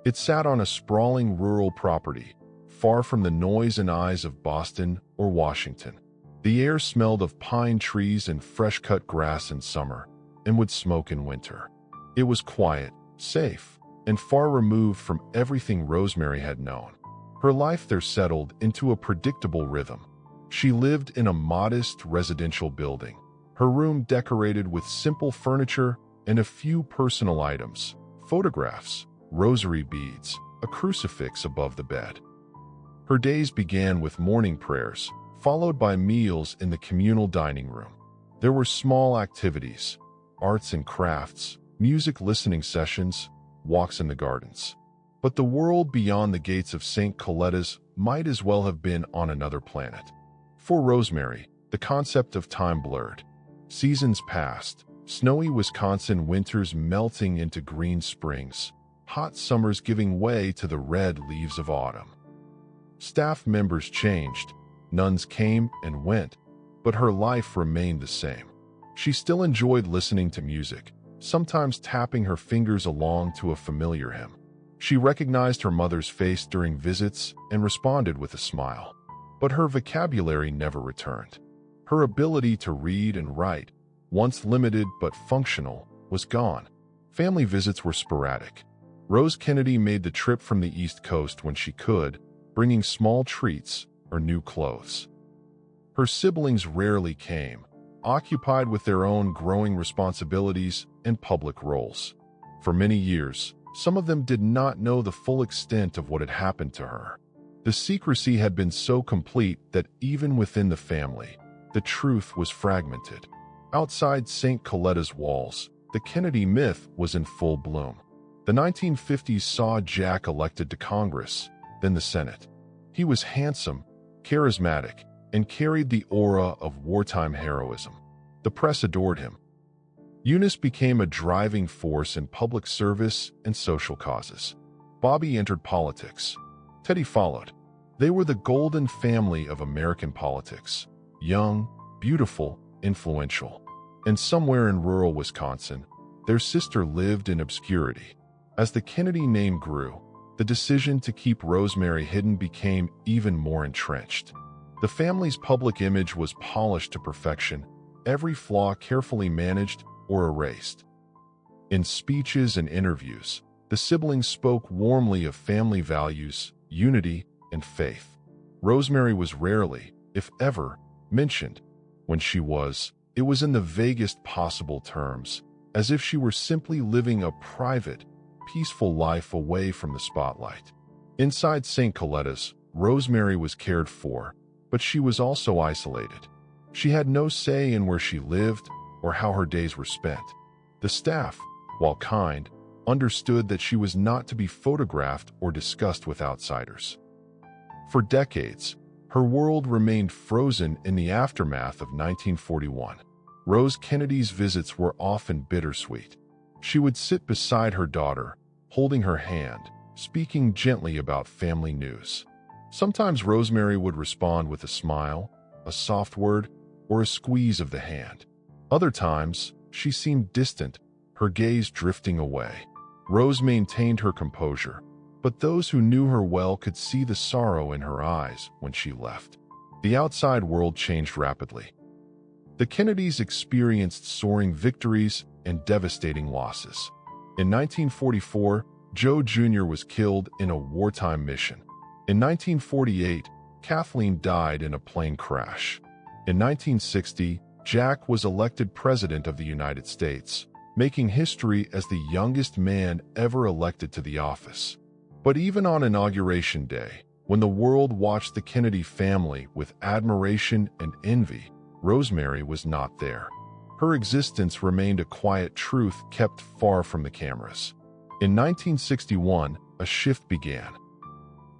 It sat on a sprawling rural property, far from the noise and eyes of Boston or Washington. The air smelled of pine trees and fresh-cut grass in summer, and would smoke in winter. It was quiet, safe, and far removed from everything Rosemary had known. Her life there settled into a predictable rhythm. She lived in a modest residential building, her room decorated with simple furniture and a few personal items, photographs, rosary beads, a crucifix above the bed. Her days began with morning prayers, followed by meals in the communal dining room. There were small activities, arts and crafts, music listening sessions, walks in the gardens. But the world beyond the gates of St. Coletta's might as well have been on another planet. For Rosemary, the concept of time blurred. Seasons passed, snowy Wisconsin winters melting into green springs, hot summers giving way to the red leaves of autumn. Staff members changed, nuns came and went, but her life remained the same. She still enjoyed listening to music, sometimes tapping her fingers along to a familiar hymn. She recognized her mother's face during visits and responded with a smile. But her vocabulary never returned. Her ability to read and write, once limited but functional, was gone. Family visits were sporadic. Rose Kennedy made the trip from the East Coast when she could, bringing small treats or new clothes. Her siblings rarely came, occupied with their own growing responsibilities and public roles. For many years, some of them did not know the full extent of what had happened to her. The secrecy had been so complete that even within the family, the truth was fragmented. Outside St. Coletta's walls, the Kennedy myth was in full bloom. The 1950s saw Jack elected to Congress, then the Senate. He was handsome, charismatic, and carried the aura of wartime heroism. The press adored him. Eunice became a driving force in public service and social causes. Bobby entered politics. Teddy followed. They were the golden family of American politics. Young, beautiful, influential. And somewhere in rural Wisconsin, their sister lived in obscurity. As the Kennedy name grew, the decision to keep Rosemary hidden became even more entrenched. The family's public image was polished to perfection, every flaw carefully managed or erased. In speeches and interviews, the siblings spoke warmly of family values, unity, and faith. Rosemary was rarely, if ever, mentioned. When she was, it was in the vaguest possible terms, as if she were simply living a private, peaceful life away from the spotlight. Inside St. Coletta's, Rosemary was cared for, but she was also isolated. She had no say in where she lived or how her days were spent. The staff, while kind, understood that she was not to be photographed or discussed with outsiders. For decades, her world remained frozen in the aftermath of 1941. Rose Kennedy's visits were often bittersweet. She would sit beside her daughter, holding her hand, speaking gently about family news. Sometimes Rosemary would respond with a smile, a soft word, or a squeeze of the hand. Other times, she seemed distant, her gaze drifting away. Rose maintained her composure, but those who knew her well could see the sorrow in her eyes when she left. The outside world changed rapidly. The Kennedys experienced soaring victories and devastating losses. In 1944, Joe Jr. was killed in a wartime mission. In 1948, Kathleen died in a plane crash. In 1960, Jack was elected President of the United States, making history as the youngest man ever elected to the office. But even on Inauguration Day, when the world watched the Kennedy family with admiration and envy, Rosemary was not there. Her existence remained a quiet truth kept far from the cameras. In 1961, a shift began.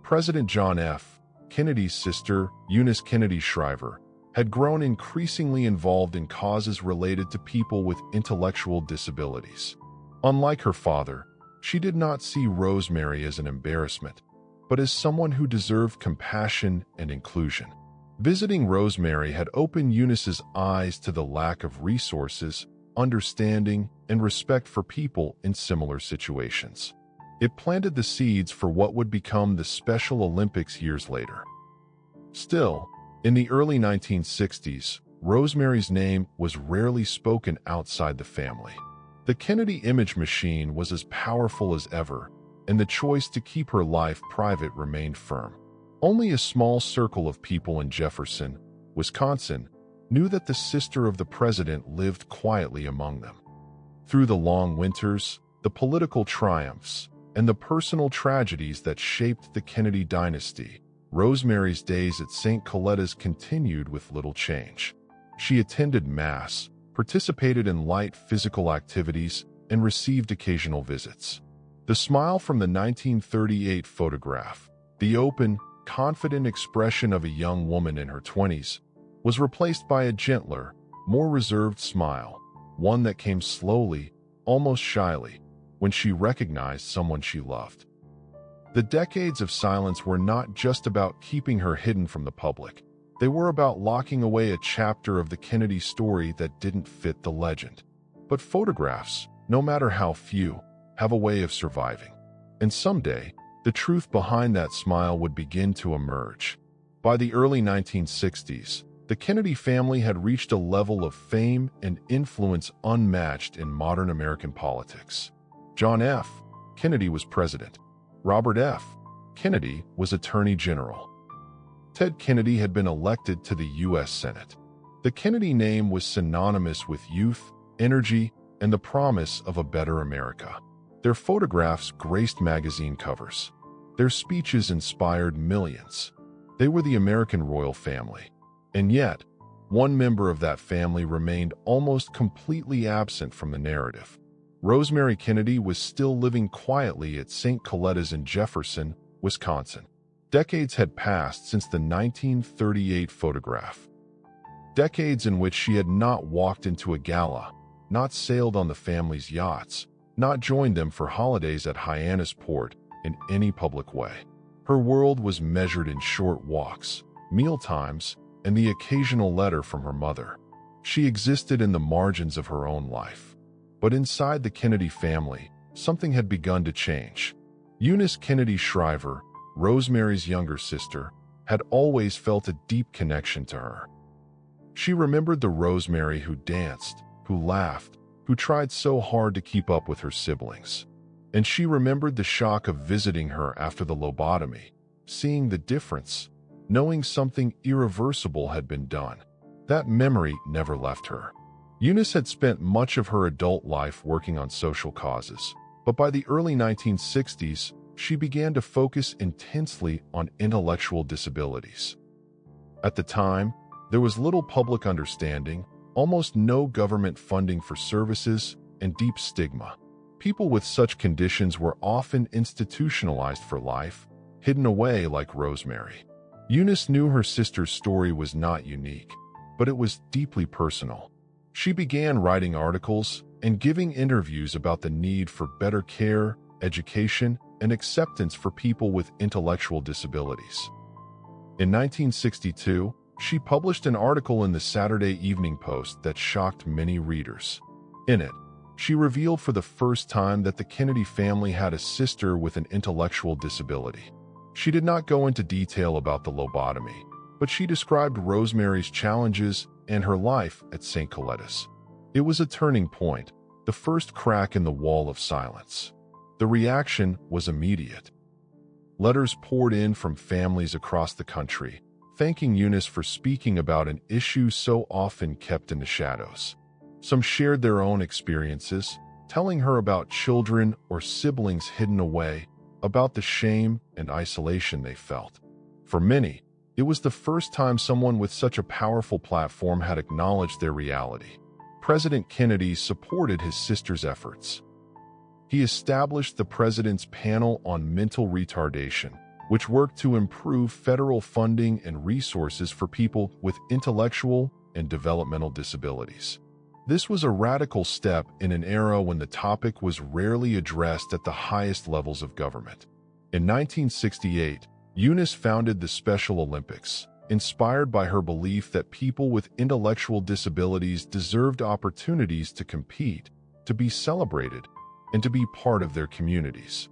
President John F. Kennedy's sister, Eunice Kennedy Shriver, had grown increasingly involved in causes related to people with intellectual disabilities. Unlike her father, she did not see Rosemary as an embarrassment, but as someone who deserved compassion and inclusion. Visiting Rosemary had opened Eunice's eyes to the lack of resources, understanding, and respect for people in similar situations. It planted the seeds for what would become the Special Olympics years later. Still, in the early 1960s, Rosemary's name was rarely spoken outside the family. The Kennedy image machine was as powerful as ever, and the choice to keep her life private remained firm. Only a small circle of people in Jefferson, Wisconsin, knew that the sister of the president lived quietly among them. Through the long winters, the political triumphs, and the personal tragedies that shaped the Kennedy dynasty, Rosemary's days at St. Coletta's continued with little change. She attended Mass, participated in light physical activities, and received occasional visits. The smile from the 1938 photograph, the open, confident expression of a young woman in her 20s, was replaced by a gentler, more reserved smile, one that came slowly, almost shyly, when she recognized someone she loved. The decades of silence were not just about keeping her hidden from the public. They were about locking away a chapter of the Kennedy story that didn't fit the legend. But photographs, no matter how few, have a way of surviving. And someday, the truth behind that smile would begin to emerge. By the early 1960s, the Kennedy family had reached a level of fame and influence unmatched in modern American politics. John F. Kennedy was president. Robert F. Kennedy was Attorney General. Ted Kennedy had been elected to the U.S. Senate. The Kennedy name was synonymous with youth, energy, and the promise of a better America. Their photographs graced magazine covers. Their speeches inspired millions. They were the American royal family. And yet, one member of that family remained almost completely absent from the narrative. Rosemary Kennedy was still living quietly at St. Coletta's in Jefferson, Wisconsin. Decades had passed since the 1938 photograph. Decades in which she had not walked into a gala, not sailed on the family's yachts, not joined them for holidays at Hyannisport in any public way. Her world was measured in short walks, mealtimes, and the occasional letter from her mother. She existed in the margins of her own life. But inside the Kennedy family, something had begun to change. Eunice Kennedy Shriver, Rosemary's younger sister, had always felt a deep connection to her. She remembered the Rosemary who danced, who laughed, who tried so hard to keep up with her siblings. And she remembered the shock of visiting her after the lobotomy, seeing the difference, knowing something irreversible had been done. That memory never left her. Eunice had spent much of her adult life working on social causes, but by the early 1960s, she began to focus intensely on intellectual disabilities. At the time, there was little public understanding, almost no government funding for services, and deep stigma. People with such conditions were often institutionalized for life, hidden away like Rosemary. Eunice knew her sister's story was not unique, but it was deeply personal. She began writing articles and giving interviews about the need for better care, education, and acceptance for people with intellectual disabilities. In 1962, she published an article in the Saturday Evening Post that shocked many readers. In it, she revealed for the first time that the Kennedy family had a sister with an intellectual disability. She did not go into detail about the lobotomy, but she described Rosemary's challenges and her life at St. Coletta's. It was a turning point, the first crack in the wall of silence. The reaction was immediate. Letters poured in from families across the country, thanking Eunice for speaking about an issue so often kept in the shadows. Some shared their own experiences, telling her about children or siblings hidden away, about the shame and isolation they felt. For many, it was the first time someone with such a powerful platform had acknowledged their reality. President Kennedy supported his sister's efforts. He established the President's Panel on Mental Retardation, which worked to improve federal funding and resources for people with intellectual and developmental disabilities. This was a radical step in an era when the topic was rarely addressed at the highest levels of government. In 1968, Eunice founded the Special Olympics, inspired by her belief that people with intellectual disabilities deserved opportunities to compete, to be celebrated, and to be part of their communities.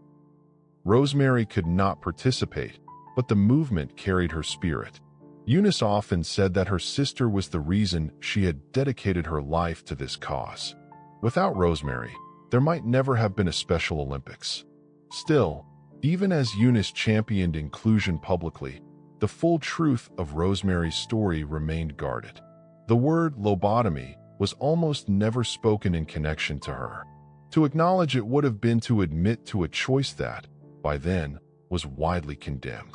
Rosemary could not participate, but the movement carried her spirit. Eunice often said that her sister was the reason she had dedicated her life to this cause. Without Rosemary, there might never have been a Special Olympics. Still, even as Eunice championed inclusion publicly, the full truth of Rosemary's story remained guarded. The word lobotomy was almost never spoken in connection to her. To acknowledge it would have been to admit to a choice that, by then, was widely condemned.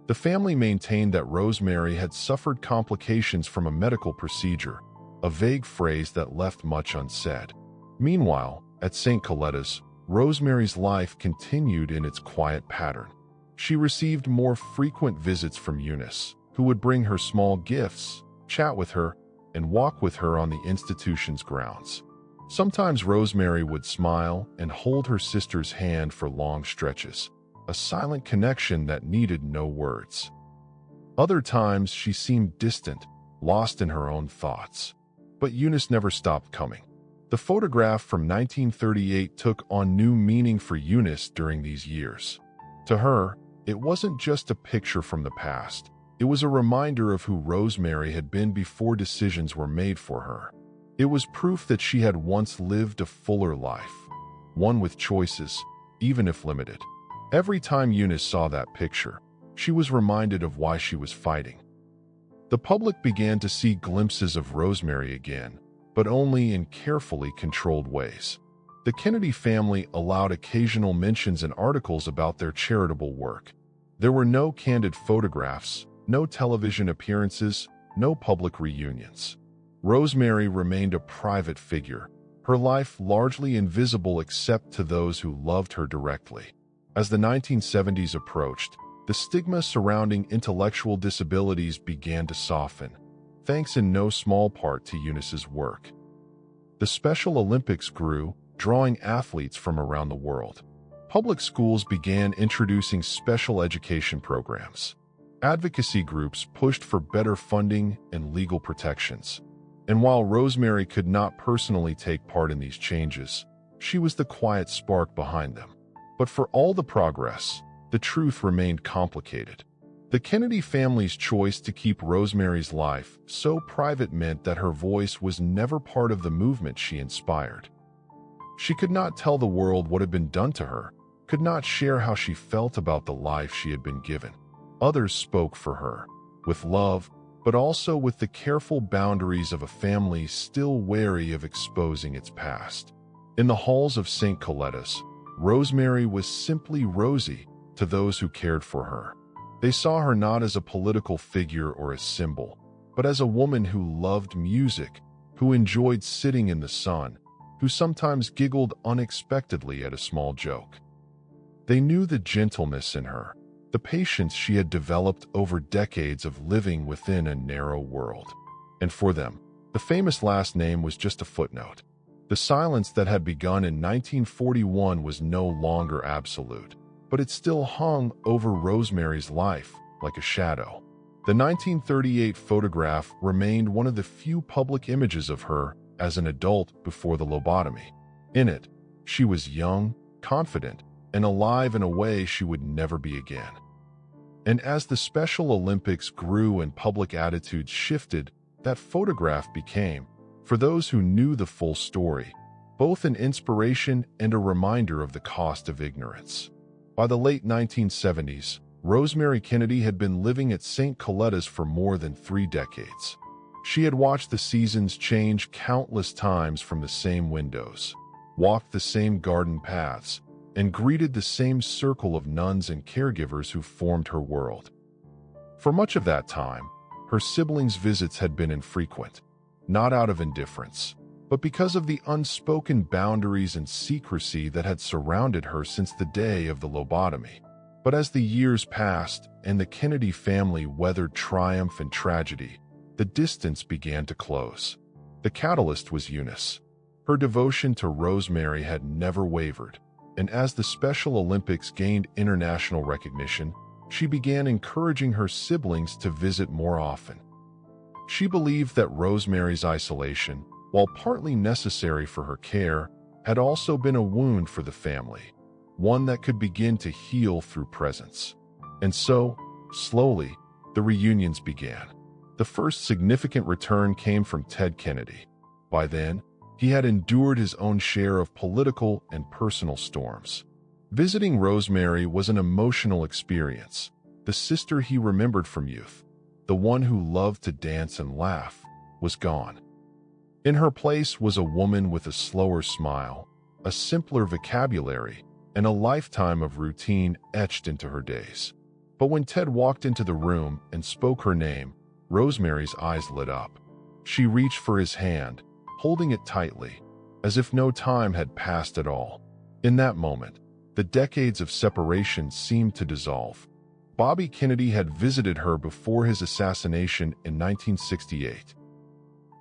The family maintained that Rosemary had suffered complications from a medical procedure, a vague phrase that left much unsaid. Meanwhile, at St. Coletta's, Rosemary's life continued in its quiet pattern. She received more frequent visits from Eunice, who would bring her small gifts, chat with her, and walk with her on the institution's grounds. Sometimes Rosemary would smile and hold her sister's hand for long stretches, a silent connection that needed no words. Other times she seemed distant, lost in her own thoughts. But Eunice never stopped coming. The photograph from 1938 took on new meaning for Eunice during these years. To her, it wasn't just a picture from the past. It was a reminder of who Rosemary had been before decisions were made for her. It was proof that she had once lived a fuller life, one with choices, even if limited. Every time Eunice saw that picture, she was reminded of why she was fighting. The public began to see glimpses of Rosemary again, but only in carefully controlled ways. The Kennedy family allowed occasional mentions in articles about their charitable work. There were no candid photographs, no television appearances, no public reunions. Rosemary remained a private figure, her life largely invisible except to those who loved her directly. As the 1970s approached, the stigma surrounding intellectual disabilities began to soften, thanks in no small part to Eunice's work. The Special Olympics grew, drawing athletes from around the world. Public schools began introducing special education programs. Advocacy groups pushed for better funding and legal protections. And while Rosemary could not personally take part in these changes, she was the quiet spark behind them. But for all the progress, the truth remained complicated. The Kennedy family's choice to keep Rosemary's life so private meant that her voice was never part of the movement she inspired. She could not tell the world what had been done to her, could not share how she felt about the life she had been given. Others spoke for her, with love, but also with the careful boundaries of a family still wary of exposing its past. In the halls of St. Coletta's, Rosemary was simply Rosie to those who cared for her. They saw her not as a political figure or a symbol, but as a woman who loved music, who enjoyed sitting in the sun, who sometimes giggled unexpectedly at a small joke. They knew the gentleness in her, the patience she had developed over decades of living within a narrow world. And for them, the famous last name was just a footnote. The silence that had begun in 1941 was no longer absolute, but it still hung over Rosemary's life like a shadow. The 1938 photograph remained one of the few public images of her as an adult before the lobotomy. In it, she was young, confident, and alive in a way she would never be again. And as the Special Olympics grew and public attitudes shifted, that photograph became, for those who knew the full story, both an inspiration and a reminder of the cost of ignorance. By the late 1970s, Rosemary Kennedy had been living at St. Coletta's for more than 3 decades. She had watched the seasons change countless times from the same windows, walked the same garden paths, and greeted the same circle of nuns and caregivers who formed her world. For much of that time, her siblings' visits had been infrequent, not out of indifference, but because of the unspoken boundaries and secrecy that had surrounded her since the day of the lobotomy. But as the years passed and the Kennedy family weathered triumph and tragedy, the distance began to close. The catalyst was Eunice. Her devotion to Rosemary had never wavered, and as the Special Olympics gained international recognition, she began encouraging her siblings to visit more often. She believed that Rosemary's isolation, while partly necessary for her care, had also been a wound for the family, one that could begin to heal through presence. And so, slowly, the reunions began. The first significant return came from Ted Kennedy. By then, he had endured his own share of political and personal storms. Visiting Rosemary was an emotional experience. The sister he remembered from youth, the one who loved to dance and laugh, was gone. In her place was a woman with a slower smile, a simpler vocabulary, and a lifetime of routine etched into her days. But when Ted walked into the room and spoke her name, Rosemary's eyes lit up. She reached for his hand, holding it tightly, as if no time had passed at all. In that moment, the decades of separation seemed to dissolve. Bobby Kennedy had visited her before his assassination in 1968.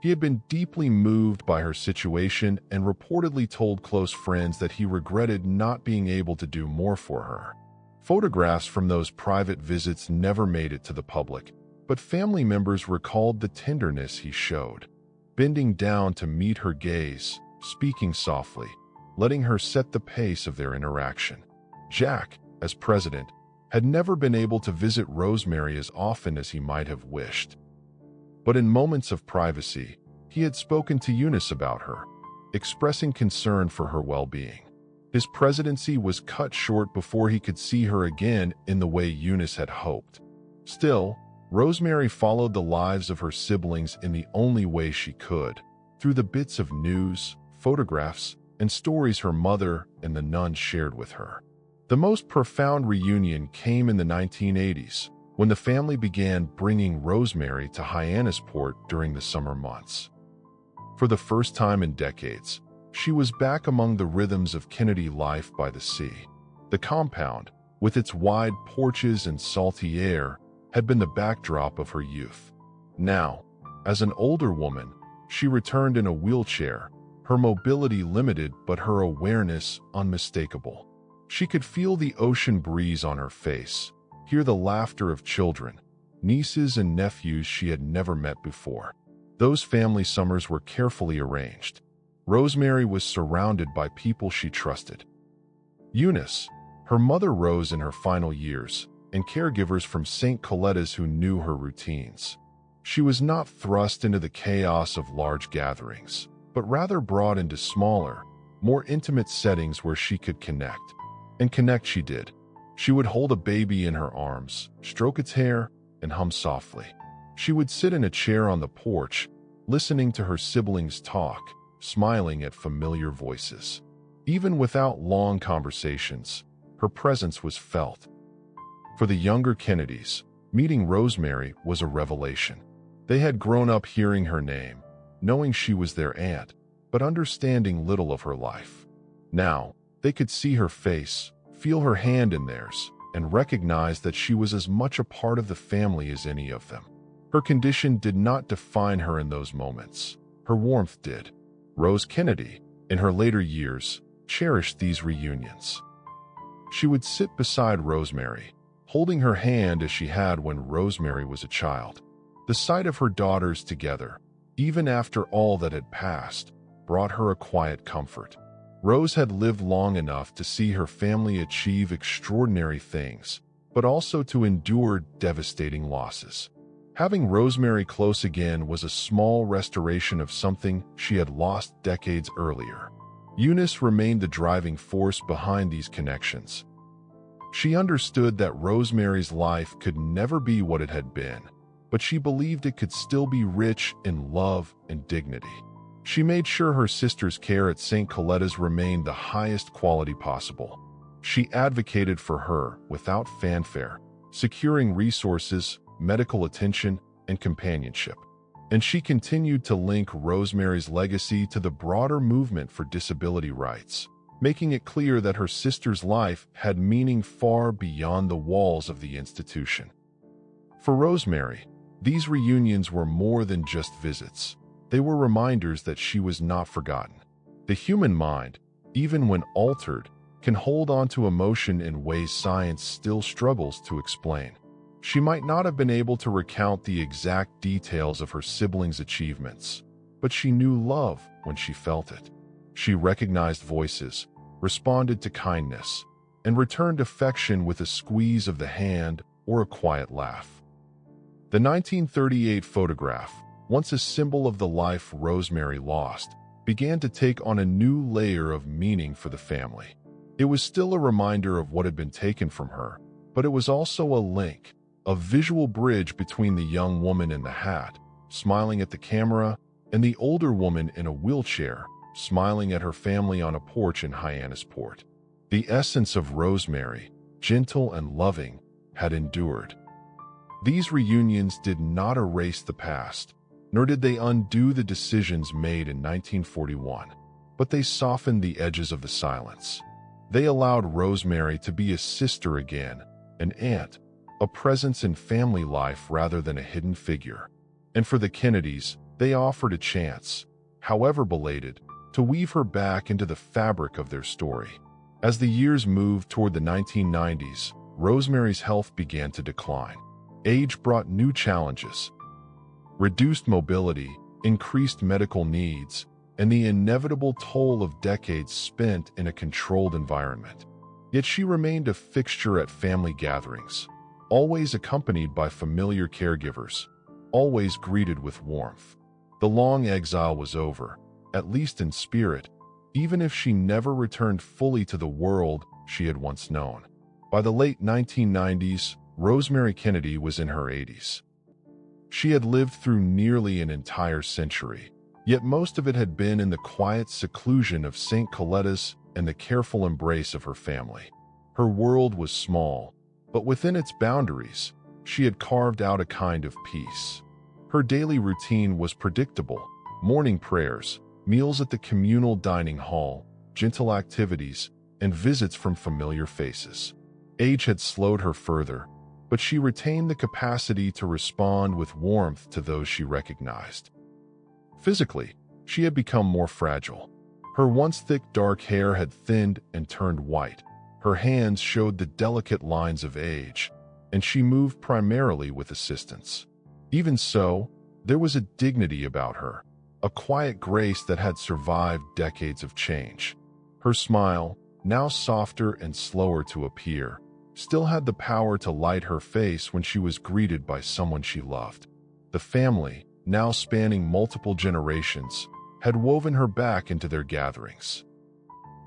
He had been deeply moved by her situation and reportedly told close friends that he regretted not being able to do more for her. Photographs from those private visits never made it to the public, but family members recalled the tenderness he showed, bending down to meet her gaze, speaking softly, letting her set the pace of their interaction. Jack, as president, had never been able to visit Rosemary as often as he might have wished. But in moments of privacy, he had spoken to Eunice about her, expressing concern for her well-being. His presidency was cut short before he could see her again in the way Eunice had hoped. Still, Rosemary followed the lives of her siblings in the only way she could, through the bits of news, photographs, and stories her mother and the nuns shared with her. The most profound reunion came in the 1980s, when the family began bringing Rosemary to Hyannisport during the summer months. For the first time in decades, she was back among the rhythms of Kennedy life by the sea. The compound, with its wide porches and salty air, had been the backdrop of her youth. Now, as an older woman, she returned in a wheelchair, her mobility limited but her awareness unmistakable. She could feel the ocean breeze on her face, hear the laughter of children, nieces and nephews she had never met before. Those family summers were carefully arranged. Rosemary was surrounded by people she trusted. Eunice, her mother Rose in her final years, and caregivers from St. Coletta's who knew her routines. She was not thrust into the chaos of large gatherings, but rather brought into smaller, more intimate settings where she could connect. And connect she did. She would hold a baby in her arms, stroke its hair, and hum softly. She would sit in a chair on the porch, listening to her siblings talk, smiling at familiar voices. Even without long conversations, her presence was felt. For the younger Kennedys, meeting Rosemary was a revelation. They had grown up hearing her name, knowing she was their aunt, but understanding little of her life. Now, they could see her face, feel her hand in theirs, and recognize that she was as much a part of the family as any of them. Her condition did not define her in those moments. Her warmth did. Rose Kennedy, in her later years, cherished these reunions. She would sit beside Rosemary, holding her hand as she had when Rosemary was a child. The sight of her daughters together, even after all that had passed, brought her a quiet comfort. Rose had lived long enough to see her family achieve extraordinary things, but also to endure devastating losses. Having Rosemary close again was a small restoration of something she had lost decades earlier. Eunice remained the driving force behind these connections. She understood that Rosemary's life could never be what it had been, but she believed it could still be rich in love and dignity. She made sure her sister's care at St. Coletta's remained the highest quality possible. She advocated for her without fanfare, securing resources, medical attention, and companionship. And she continued to link Rosemary's legacy to the broader movement for disability rights, making it clear that her sister's life had meaning far beyond the walls of the institution. For Rosemary, these reunions were more than just visits. They were reminders that she was not forgotten. The human mind, even when altered, can hold on to emotion in ways science still struggles to explain. She might not have been able to recount the exact details of her siblings' achievements, but she knew love when she felt it. She recognized voices, responded to kindness, and returned affection with a squeeze of the hand or a quiet laugh. The 1938 photograph, once a symbol of the life Rosemary lost, began to take on a new layer of meaning for the family. It was still a reminder of what had been taken from her, but it was also a link, a visual bridge between the young woman in the hat, smiling at the camera, and the older woman in a wheelchair, smiling at her family on a porch in Hyannisport. The essence of Rosemary, gentle and loving, had endured. These reunions did not erase the past, nor did they undo the decisions made in 1941, but they softened the edges of the silence. They allowed Rosemary to be a sister again, an aunt, a presence in family life rather than a hidden figure. And for the Kennedys, they offered a chance, however belated, to weave her back into the fabric of their story. As the years moved toward the 1990s, Rosemary's health began to decline. Age brought new challenges. Reduced mobility, increased medical needs, and the inevitable toll of decades spent in a controlled environment. Yet she remained a fixture at family gatherings, always accompanied by familiar caregivers, always greeted with warmth. The long exile was over, at least in spirit, even if she never returned fully to the world she had once known. By the late 1990s, Rosemary Kennedy was in her 80s. She had lived through nearly an entire century, yet most of it had been in the quiet seclusion of St. Coletta's and the careful embrace of her family. Her world was small, but within its boundaries, she had carved out a kind of peace. Her daily routine was predictable: morning prayers, meals at the communal dining hall, gentle activities, and visits from familiar faces. Age had slowed her further, but she retained the capacity to respond with warmth to those she recognized. Physically, she had become more fragile. Her once thick dark hair had thinned and turned white. Her hands showed the delicate lines of age, and she moved primarily with assistance. Even so, there was a dignity about her, a quiet grace that had survived decades of change. Her smile, now softer and slower to appear, still had the power to light her face when she was greeted by someone she loved. The family, now spanning multiple generations, had woven her back into their gatherings.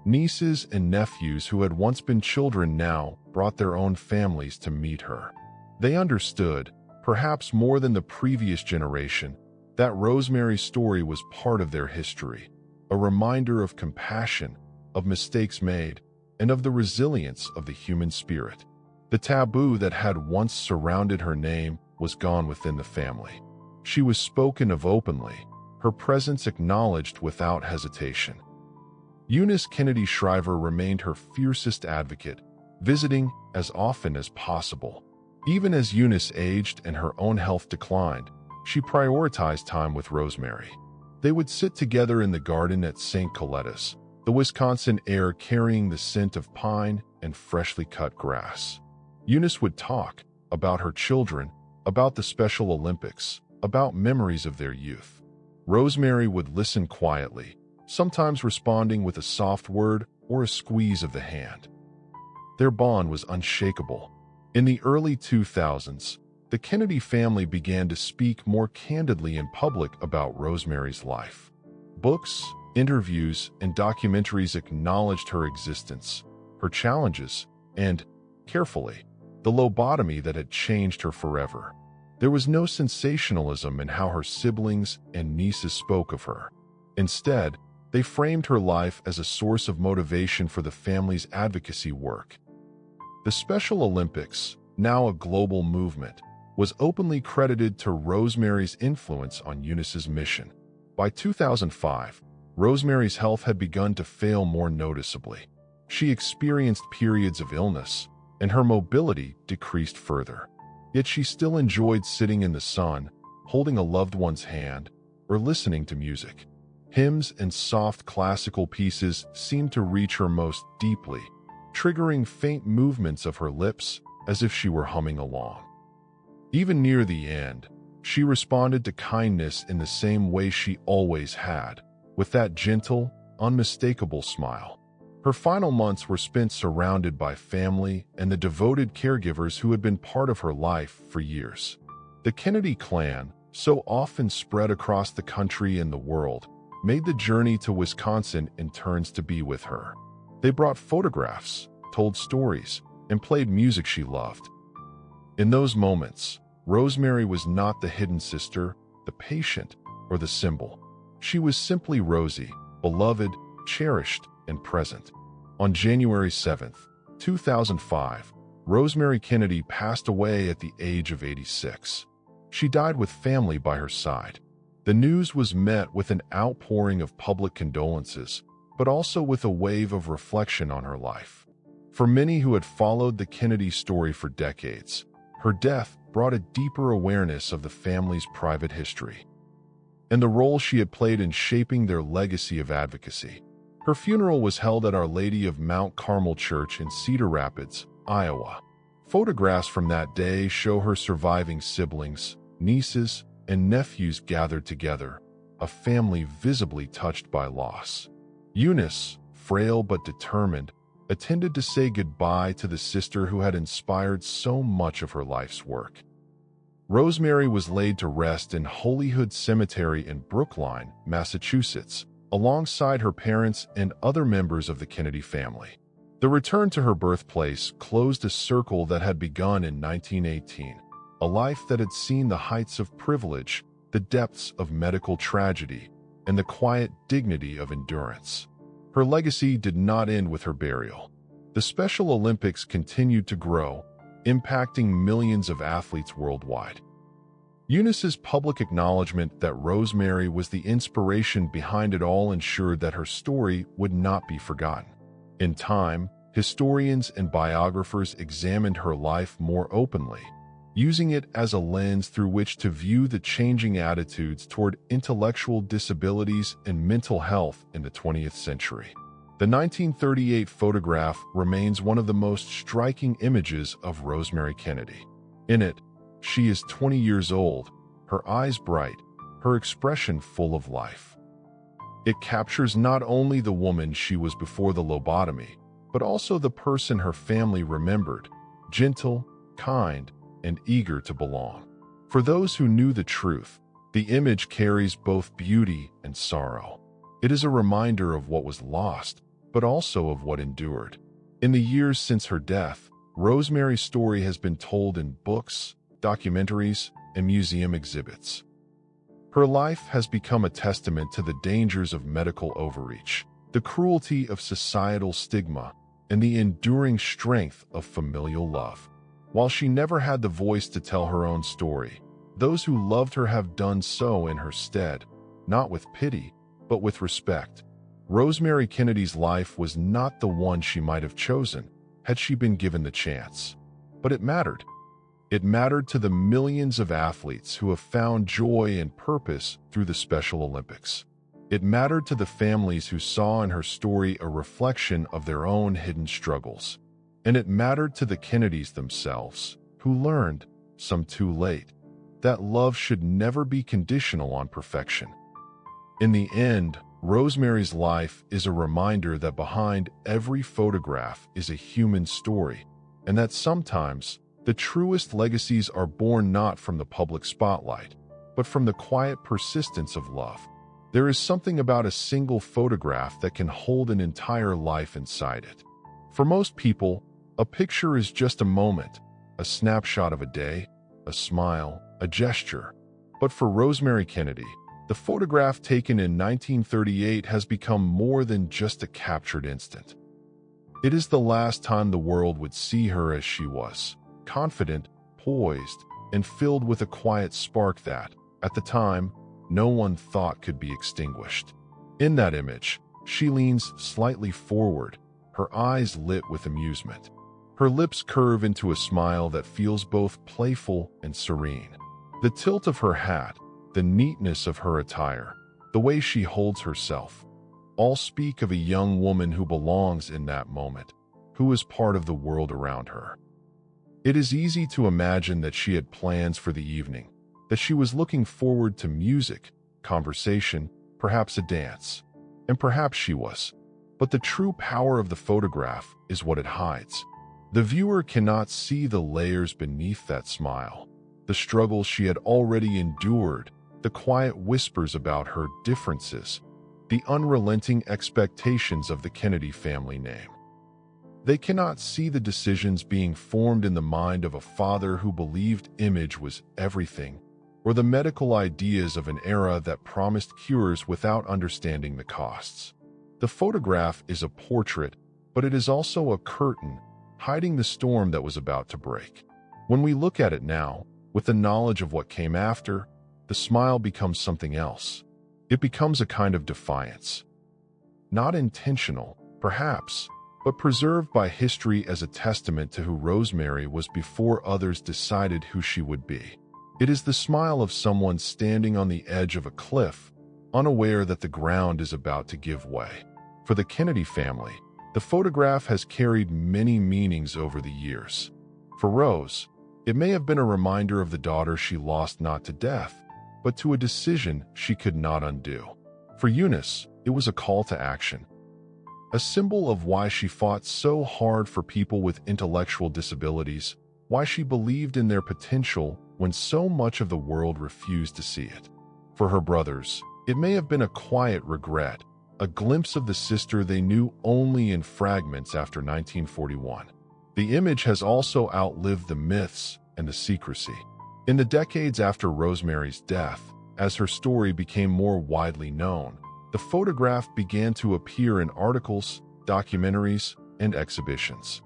Nieces and nephews who had once been children now brought their own families to meet her. They understood, perhaps more than the previous generation, that Rosemary's story was part of their history, a reminder of compassion, of mistakes made, and of the resilience of the human spirit. The taboo that had once surrounded her name was gone within the family. She was spoken of openly, her presence acknowledged without hesitation. Eunice Kennedy Shriver remained her fiercest advocate, visiting as often as possible. Even as Eunice aged and her own health declined, she prioritized time with Rosemary. They would sit together in the garden at St. Coletta's, the Wisconsin air carrying the scent of pine and freshly cut grass. Eunice would talk about her children, about the Special Olympics, about memories of their youth. Rosemary would listen quietly, sometimes responding with a soft word or a squeeze of the hand. Their bond was unshakable. In the early 2000s, the Kennedy family began to speak more candidly in public about Rosemary's life. Books, interviews, and documentaries acknowledged her existence, her challenges, and, carefully, the lobotomy that had changed her forever. There was no sensationalism in how her siblings and nieces spoke of her. Instead, they framed her life as a source of motivation for the family's advocacy work. The Special Olympics, now a global movement, was openly credited to Rosemary's influence on Eunice's mission. By 2005, Rosemary's health had begun to fail more noticeably. She experienced periods of illness, and her mobility decreased further. Yet she still enjoyed sitting in the sun, holding a loved one's hand, or listening to music. Hymns and soft classical pieces seemed to reach her most deeply, triggering faint movements of her lips as if she were humming along. Even near the end, she responded to kindness in the same way she always had, with that gentle, unmistakable smile. Her final months were spent surrounded by family and the devoted caregivers who had been part of her life for years. The Kennedy clan, so often spread across the country and the world, made the journey to Wisconsin in turns to be with her. They brought photographs, told stories, and played music she loved. In those moments, Rosemary was not the hidden sister, the patient, or the symbol. She was simply Rosie, beloved, cherished, and present. On January 7, 2005, Rosemary Kennedy passed away at the age of 86. She died with family by her side. The news was met with an outpouring of public condolences, but also with a wave of reflection on her life. For many who had followed the Kennedy story for decades, her death brought a deeper awareness of the family's private history and the role she had played in shaping their legacy of advocacy. Her funeral was held at Our Lady of Mount Carmel Church in Cedar Rapids, Iowa. Photographs from that day show her surviving siblings, nieces, and nephews gathered together, a family visibly touched by loss. Eunice, frail but determined, attended to say goodbye to the sister who had inspired so much of her life's work. Rosemary was laid to rest in Holyhood Cemetery in Brookline, Massachusetts, alongside her parents and other members of the Kennedy family. The return to her birthplace closed a circle that had begun in 1918, a life that had seen the heights of privilege, the depths of medical tragedy, and the quiet dignity of endurance. Her legacy did not end with her burial. The Special Olympics continued to grow, impacting millions of athletes worldwide. Eunice's public acknowledgement that Rosemary was the inspiration behind it all ensured that her story would not be forgotten. In time, historians and biographers examined her life more openly, using it as a lens through which to view the changing attitudes toward intellectual disabilities and mental health in the 20th century. The 1938 photograph remains one of the most striking images of Rosemary Kennedy. In it, she is 20 years old, her eyes bright, her expression full of life. It captures not only the woman she was before the lobotomy, but also the person her family remembered, gentle, kind, and eager to belong. For those who knew the truth, the image carries both beauty and sorrow. It is a reminder of what was lost, but also of what endured. In the years since her death, Rosemary's story has been told in books, documentaries, and museum exhibits. Her life has become a testament to the dangers of medical overreach, the cruelty of societal stigma, and the enduring strength of familial love. While she never had the voice to tell her own story, those who loved her have done so in her stead, not with pity, but with respect. Rosemary Kennedy's life was not the one she might have chosen had she been given the chance. But it mattered. It mattered to the millions of athletes who have found joy and purpose through the Special Olympics. It mattered to the families who saw in her story a reflection of their own hidden struggles. And it mattered to the Kennedys themselves, who learned, some too late, that love should never be conditional on perfection. In the end, Rosemary's life is a reminder that behind every photograph is a human story, and that sometimes the truest legacies are born not from the public spotlight, but from the quiet persistence of love. There is something about a single photograph that can hold an entire life inside it. For most people, A picture is just a moment, a snapshot of a day, a smile, a gesture. But for Rosemary Kennedy, the photograph taken in 1938 has become more than just a captured instant. It is the last time the world would see her as she was, confident, poised, and filled with a quiet spark that, at the time, no one thought could be extinguished. In that image, she leans slightly forward, her eyes lit with amusement. Her lips curve into a smile that feels both playful and serene. The tilt of her hat, the neatness of her attire, the way she holds herself, all speak of a young woman who belongs in that moment, who is part of the world around her. It is easy to imagine that she had plans for the evening, that she was looking forward to music, conversation, perhaps a dance. And perhaps she was. But the true power of the photograph is what it hides. The viewer cannot see the layers beneath that smile, the struggles she had already endured, the quiet whispers about her differences, the unrelenting expectations of the Kennedy family name. They cannot see the decisions being formed in the mind of a father who believed image was everything, or the medical ideas of an era that promised cures without understanding the costs. The photograph is a portrait, but it is also a curtain, hiding the storm that was about to break. When we look at it now, with the knowledge of what came after, the smile becomes something else. It becomes a kind of defiance. Not intentional, perhaps, but preserved by history as a testament to who Rosemary was before others decided who she would be. It is the smile of someone standing on the edge of a cliff, unaware that the ground is about to give way. For the Kennedy family, the photograph has carried many meanings over the years. For Rose, it may have been a reminder of the daughter she lost not to death, but to a decision she could not undo. For Eunice, it was a call to action, a symbol of why she fought so hard for people with intellectual disabilities, why she believed in their potential when so much of the world refused to see it. For her brothers, it may have been a quiet regret, a glimpse of the sister they knew only in fragments after 1941. The image has also outlived the myths and the secrecy. In the decades after Rosemary's death, as her story became more widely known, the photograph began to appear in articles, documentaries, and exhibitions.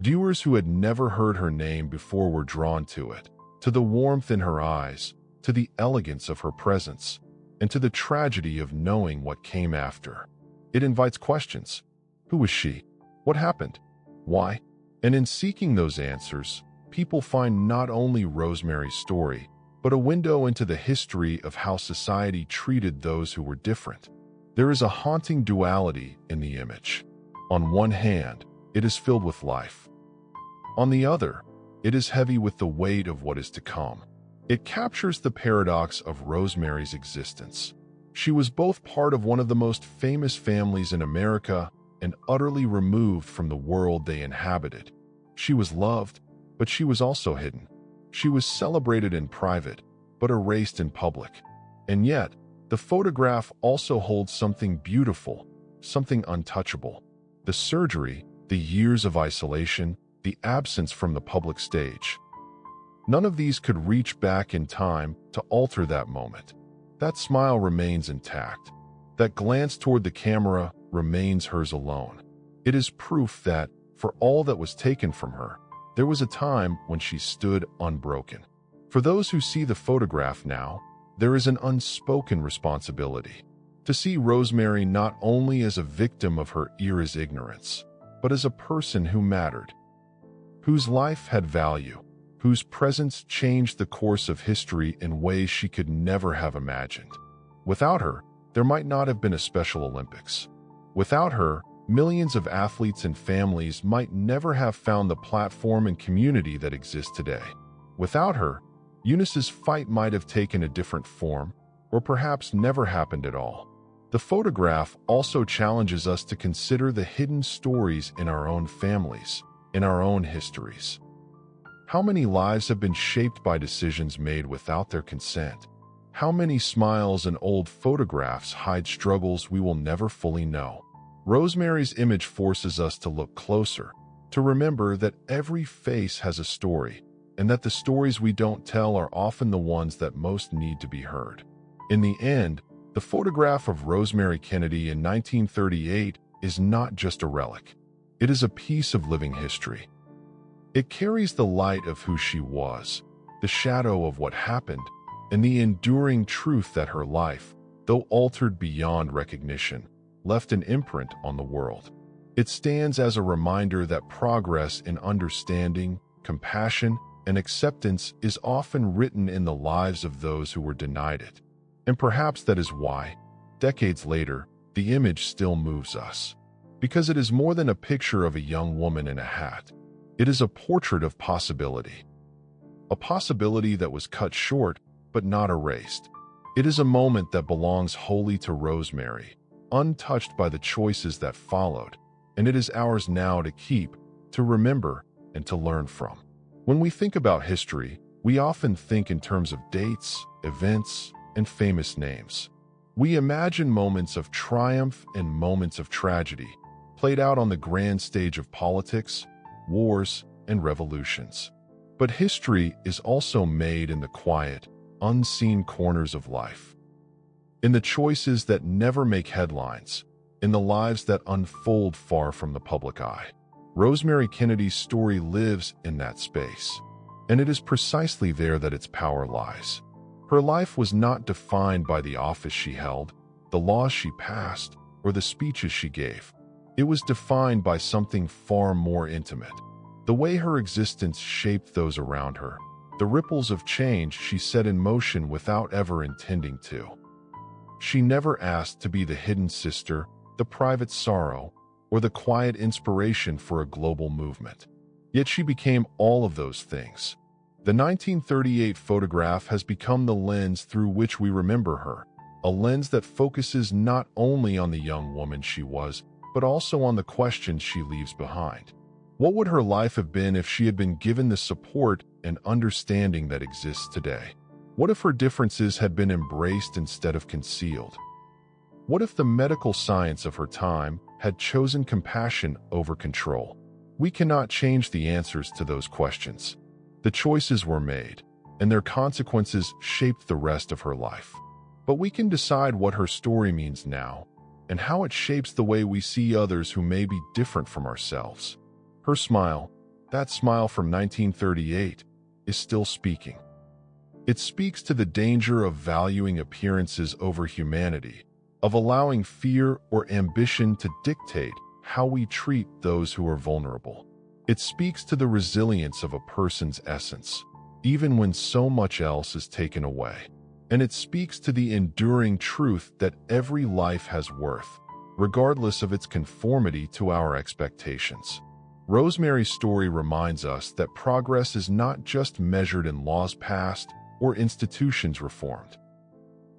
Viewers who had never heard her name before were drawn to it, to the warmth in her eyes, to the elegance of her presence, and to the tragedy of knowing what came after. It invites questions. Who was she? What happened? Why? And in seeking those answers, people find not only Rosemary's story, but a window into the history of how society treated those who were different. There is a haunting duality in the image. On one hand, it is filled with life. On the other, it is heavy with the weight of what is to come. It captures the paradox of Rosemary's existence. She was both part of one of the most famous families in America and utterly removed from the world they inhabited. She was loved, but she was also hidden. She was celebrated in private, but erased in public. And yet, the photograph also holds something beautiful, something untouchable. The surgery, the years of isolation, the absence from the public stage. None of these could reach back in time to alter that moment. That smile remains intact. That glance toward the camera remains hers alone. It is proof that, for all that was taken from her, there was a time when she stood unbroken. For those who see the photograph now, there is an unspoken responsibility to see Rosemary not only as a victim of her era's ignorance, but as a person who mattered, whose life had value, whose presence changed the course of history in ways she could never have imagined. Without her, there might not have been a Special Olympics. Without her, millions of athletes and families might never have found the platform and community that exists today. Without her, Eunice's fight might have taken a different form, or perhaps never happened at all. The photograph also challenges us to consider the hidden stories in our own families, in our own histories. How many lives have been shaped by decisions made without their consent? How many smiles and old photographs hide struggles we will never fully know? Rosemary's image forces us to look closer, to remember that every face has a story, and that the stories we don't tell are often the ones that most need to be heard. In the end, the photograph of Rosemary Kennedy in 1938 is not just a relic. It is a piece of living history. It carries the light of who she was, the shadow of what happened, and the enduring truth that her life, though altered beyond recognition, left an imprint on the world. It stands as a reminder that progress in understanding, compassion, and acceptance is often written in the lives of those who were denied it. And perhaps that is why, decades later, the image still moves us. Because it is more than a picture of a young woman in a hat. It is a portrait of possibility. A possibility that was cut short, but not erased. It is a moment that belongs wholly to Rosemary, untouched by the choices that followed, and it is ours now to keep, to remember, and to learn from. When we think about history, we often think in terms of dates, events, and famous names. We imagine moments of triumph and moments of tragedy, played out on the grand stage of politics, wars, and revolutions. But history is also made in the quiet, unseen corners of life. In the choices that never make headlines, in the lives that unfold far from the public eye. Rosemary Kennedy's story lives in that space, and it is precisely there that its power lies. Her life was not defined by the office she held, the laws she passed, or the speeches she gave. It was defined by something far more intimate. The way her existence shaped those around her, the ripples of change she set in motion without ever intending to. She never asked to be the hidden sister, the private sorrow, or the quiet inspiration for a global movement. Yet she became all of those things. The 1938 photograph has become the lens through which we remember her, a lens that focuses not only on the young woman she was, but also on the questions she leaves behind. What would her life have been if she had been given the support and understanding that exists today? What if her differences had been embraced instead of concealed? What if the medical science of her time had chosen compassion over control? We cannot change the answers to those questions. The choices were made, and their consequences shaped the rest of her life. But we can decide what her story means now, and how it shapes the way we see others who may be different from ourselves. Her smile, that smile from 1938, is still speaking. It speaks to the danger of valuing appearances over humanity, of allowing fear or ambition to dictate how we treat those who are vulnerable. It speaks to the resilience of a person's essence, even when so much else is taken away. And it speaks to the enduring truth that every life has worth, regardless of its conformity to our expectations. Rosemary's story reminds us that progress is not just measured in laws passed or institutions reformed.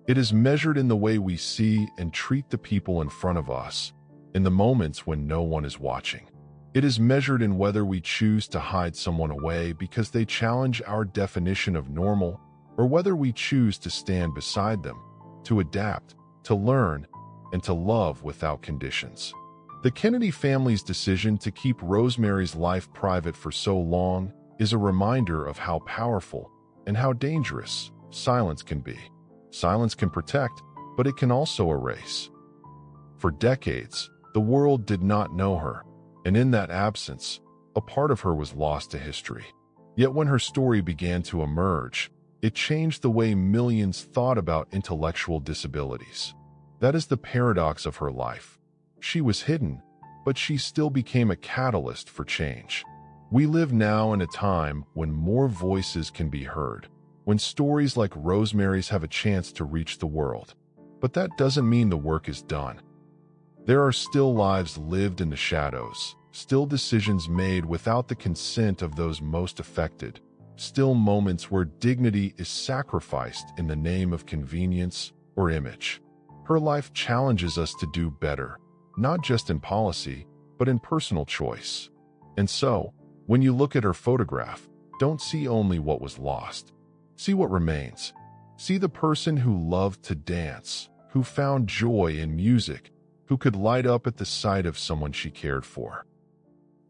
It is measured in the way we see and treat the people in front of us, in the moments when no one is watching. It is measured in whether we choose to hide someone away because they challenge our definition of normal, or whether we choose to stand beside them, to adapt, to learn, and to love without conditions. The Kennedy family's decision to keep Rosemary's life private for so long is a reminder of how powerful and how dangerous silence can be. Silence can protect, but it can also erase. For decades, the world did not know her, and in that absence, a part of her was lost to history. Yet when her story began to emerge, it changed the way millions thought about intellectual disabilities. That is the paradox of her life. She was hidden, but she still became a catalyst for change. We live now in a time when more voices can be heard, when stories like Rosemary's have a chance to reach the world. But that doesn't mean the work is done. There are still lives lived in the shadows, still decisions made without the consent of those most affected, still moments where dignity is sacrificed in the name of convenience or image. Her life challenges us to do better, not just in policy, but in personal choice. And so, when you look at her photograph, don't see only what was lost. See what remains. See the person who loved to dance, who found joy in music, who could light up at the sight of someone she cared for.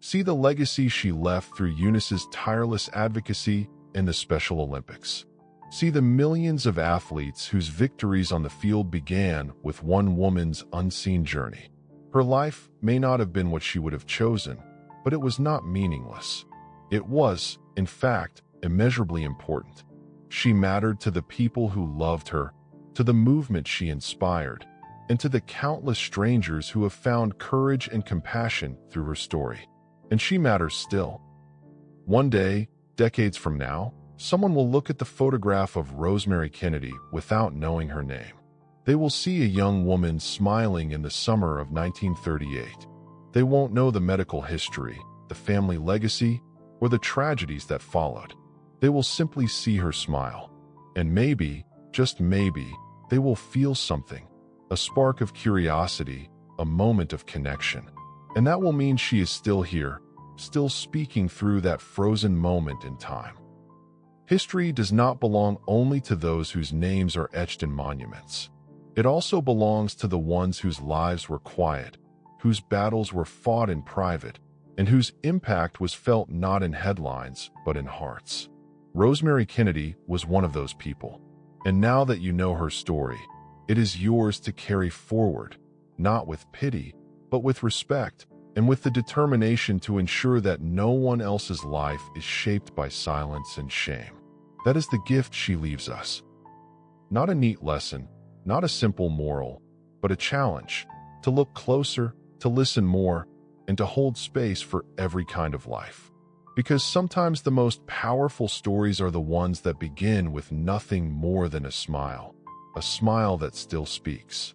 See the legacy she left through Eunice's tireless advocacy in the Special Olympics. See the millions of athletes whose victories on the field began with one woman's unseen journey. Her life may not have been what she would have chosen, but it was not meaningless. It was, in fact, immeasurably important. She mattered to the people who loved her, to the movement she inspired, and to the countless strangers who have found courage and compassion through her story. And she matters still. One day, decades from now, someone will look at the photograph of Rosemary Kennedy without knowing her name. They will see a young woman smiling in the summer of 1938. They won't know the medical history, the family legacy, or the tragedies that followed. They will simply see her smile. And maybe, just maybe, they will feel something, a spark of curiosity, a moment of connection. And that will mean she is still here, still speaking through that frozen moment in time. History does not belong only to those whose names are etched in monuments. It also belongs to the ones whose lives were quiet, whose battles were fought in private, and whose impact was felt not in headlines, but in hearts. Rosemary Kennedy was one of those people. And now that you know her story, it is yours to carry forward, not with pity, but with respect, and with the determination to ensure that no one else's life is shaped by silence and shame. That is the gift she leaves us. Not a neat lesson, not a simple moral, but a challenge to look closer, to listen more, and to hold space for every kind of life. Because sometimes the most powerful stories are the ones that begin with nothing more than a smile that still speaks.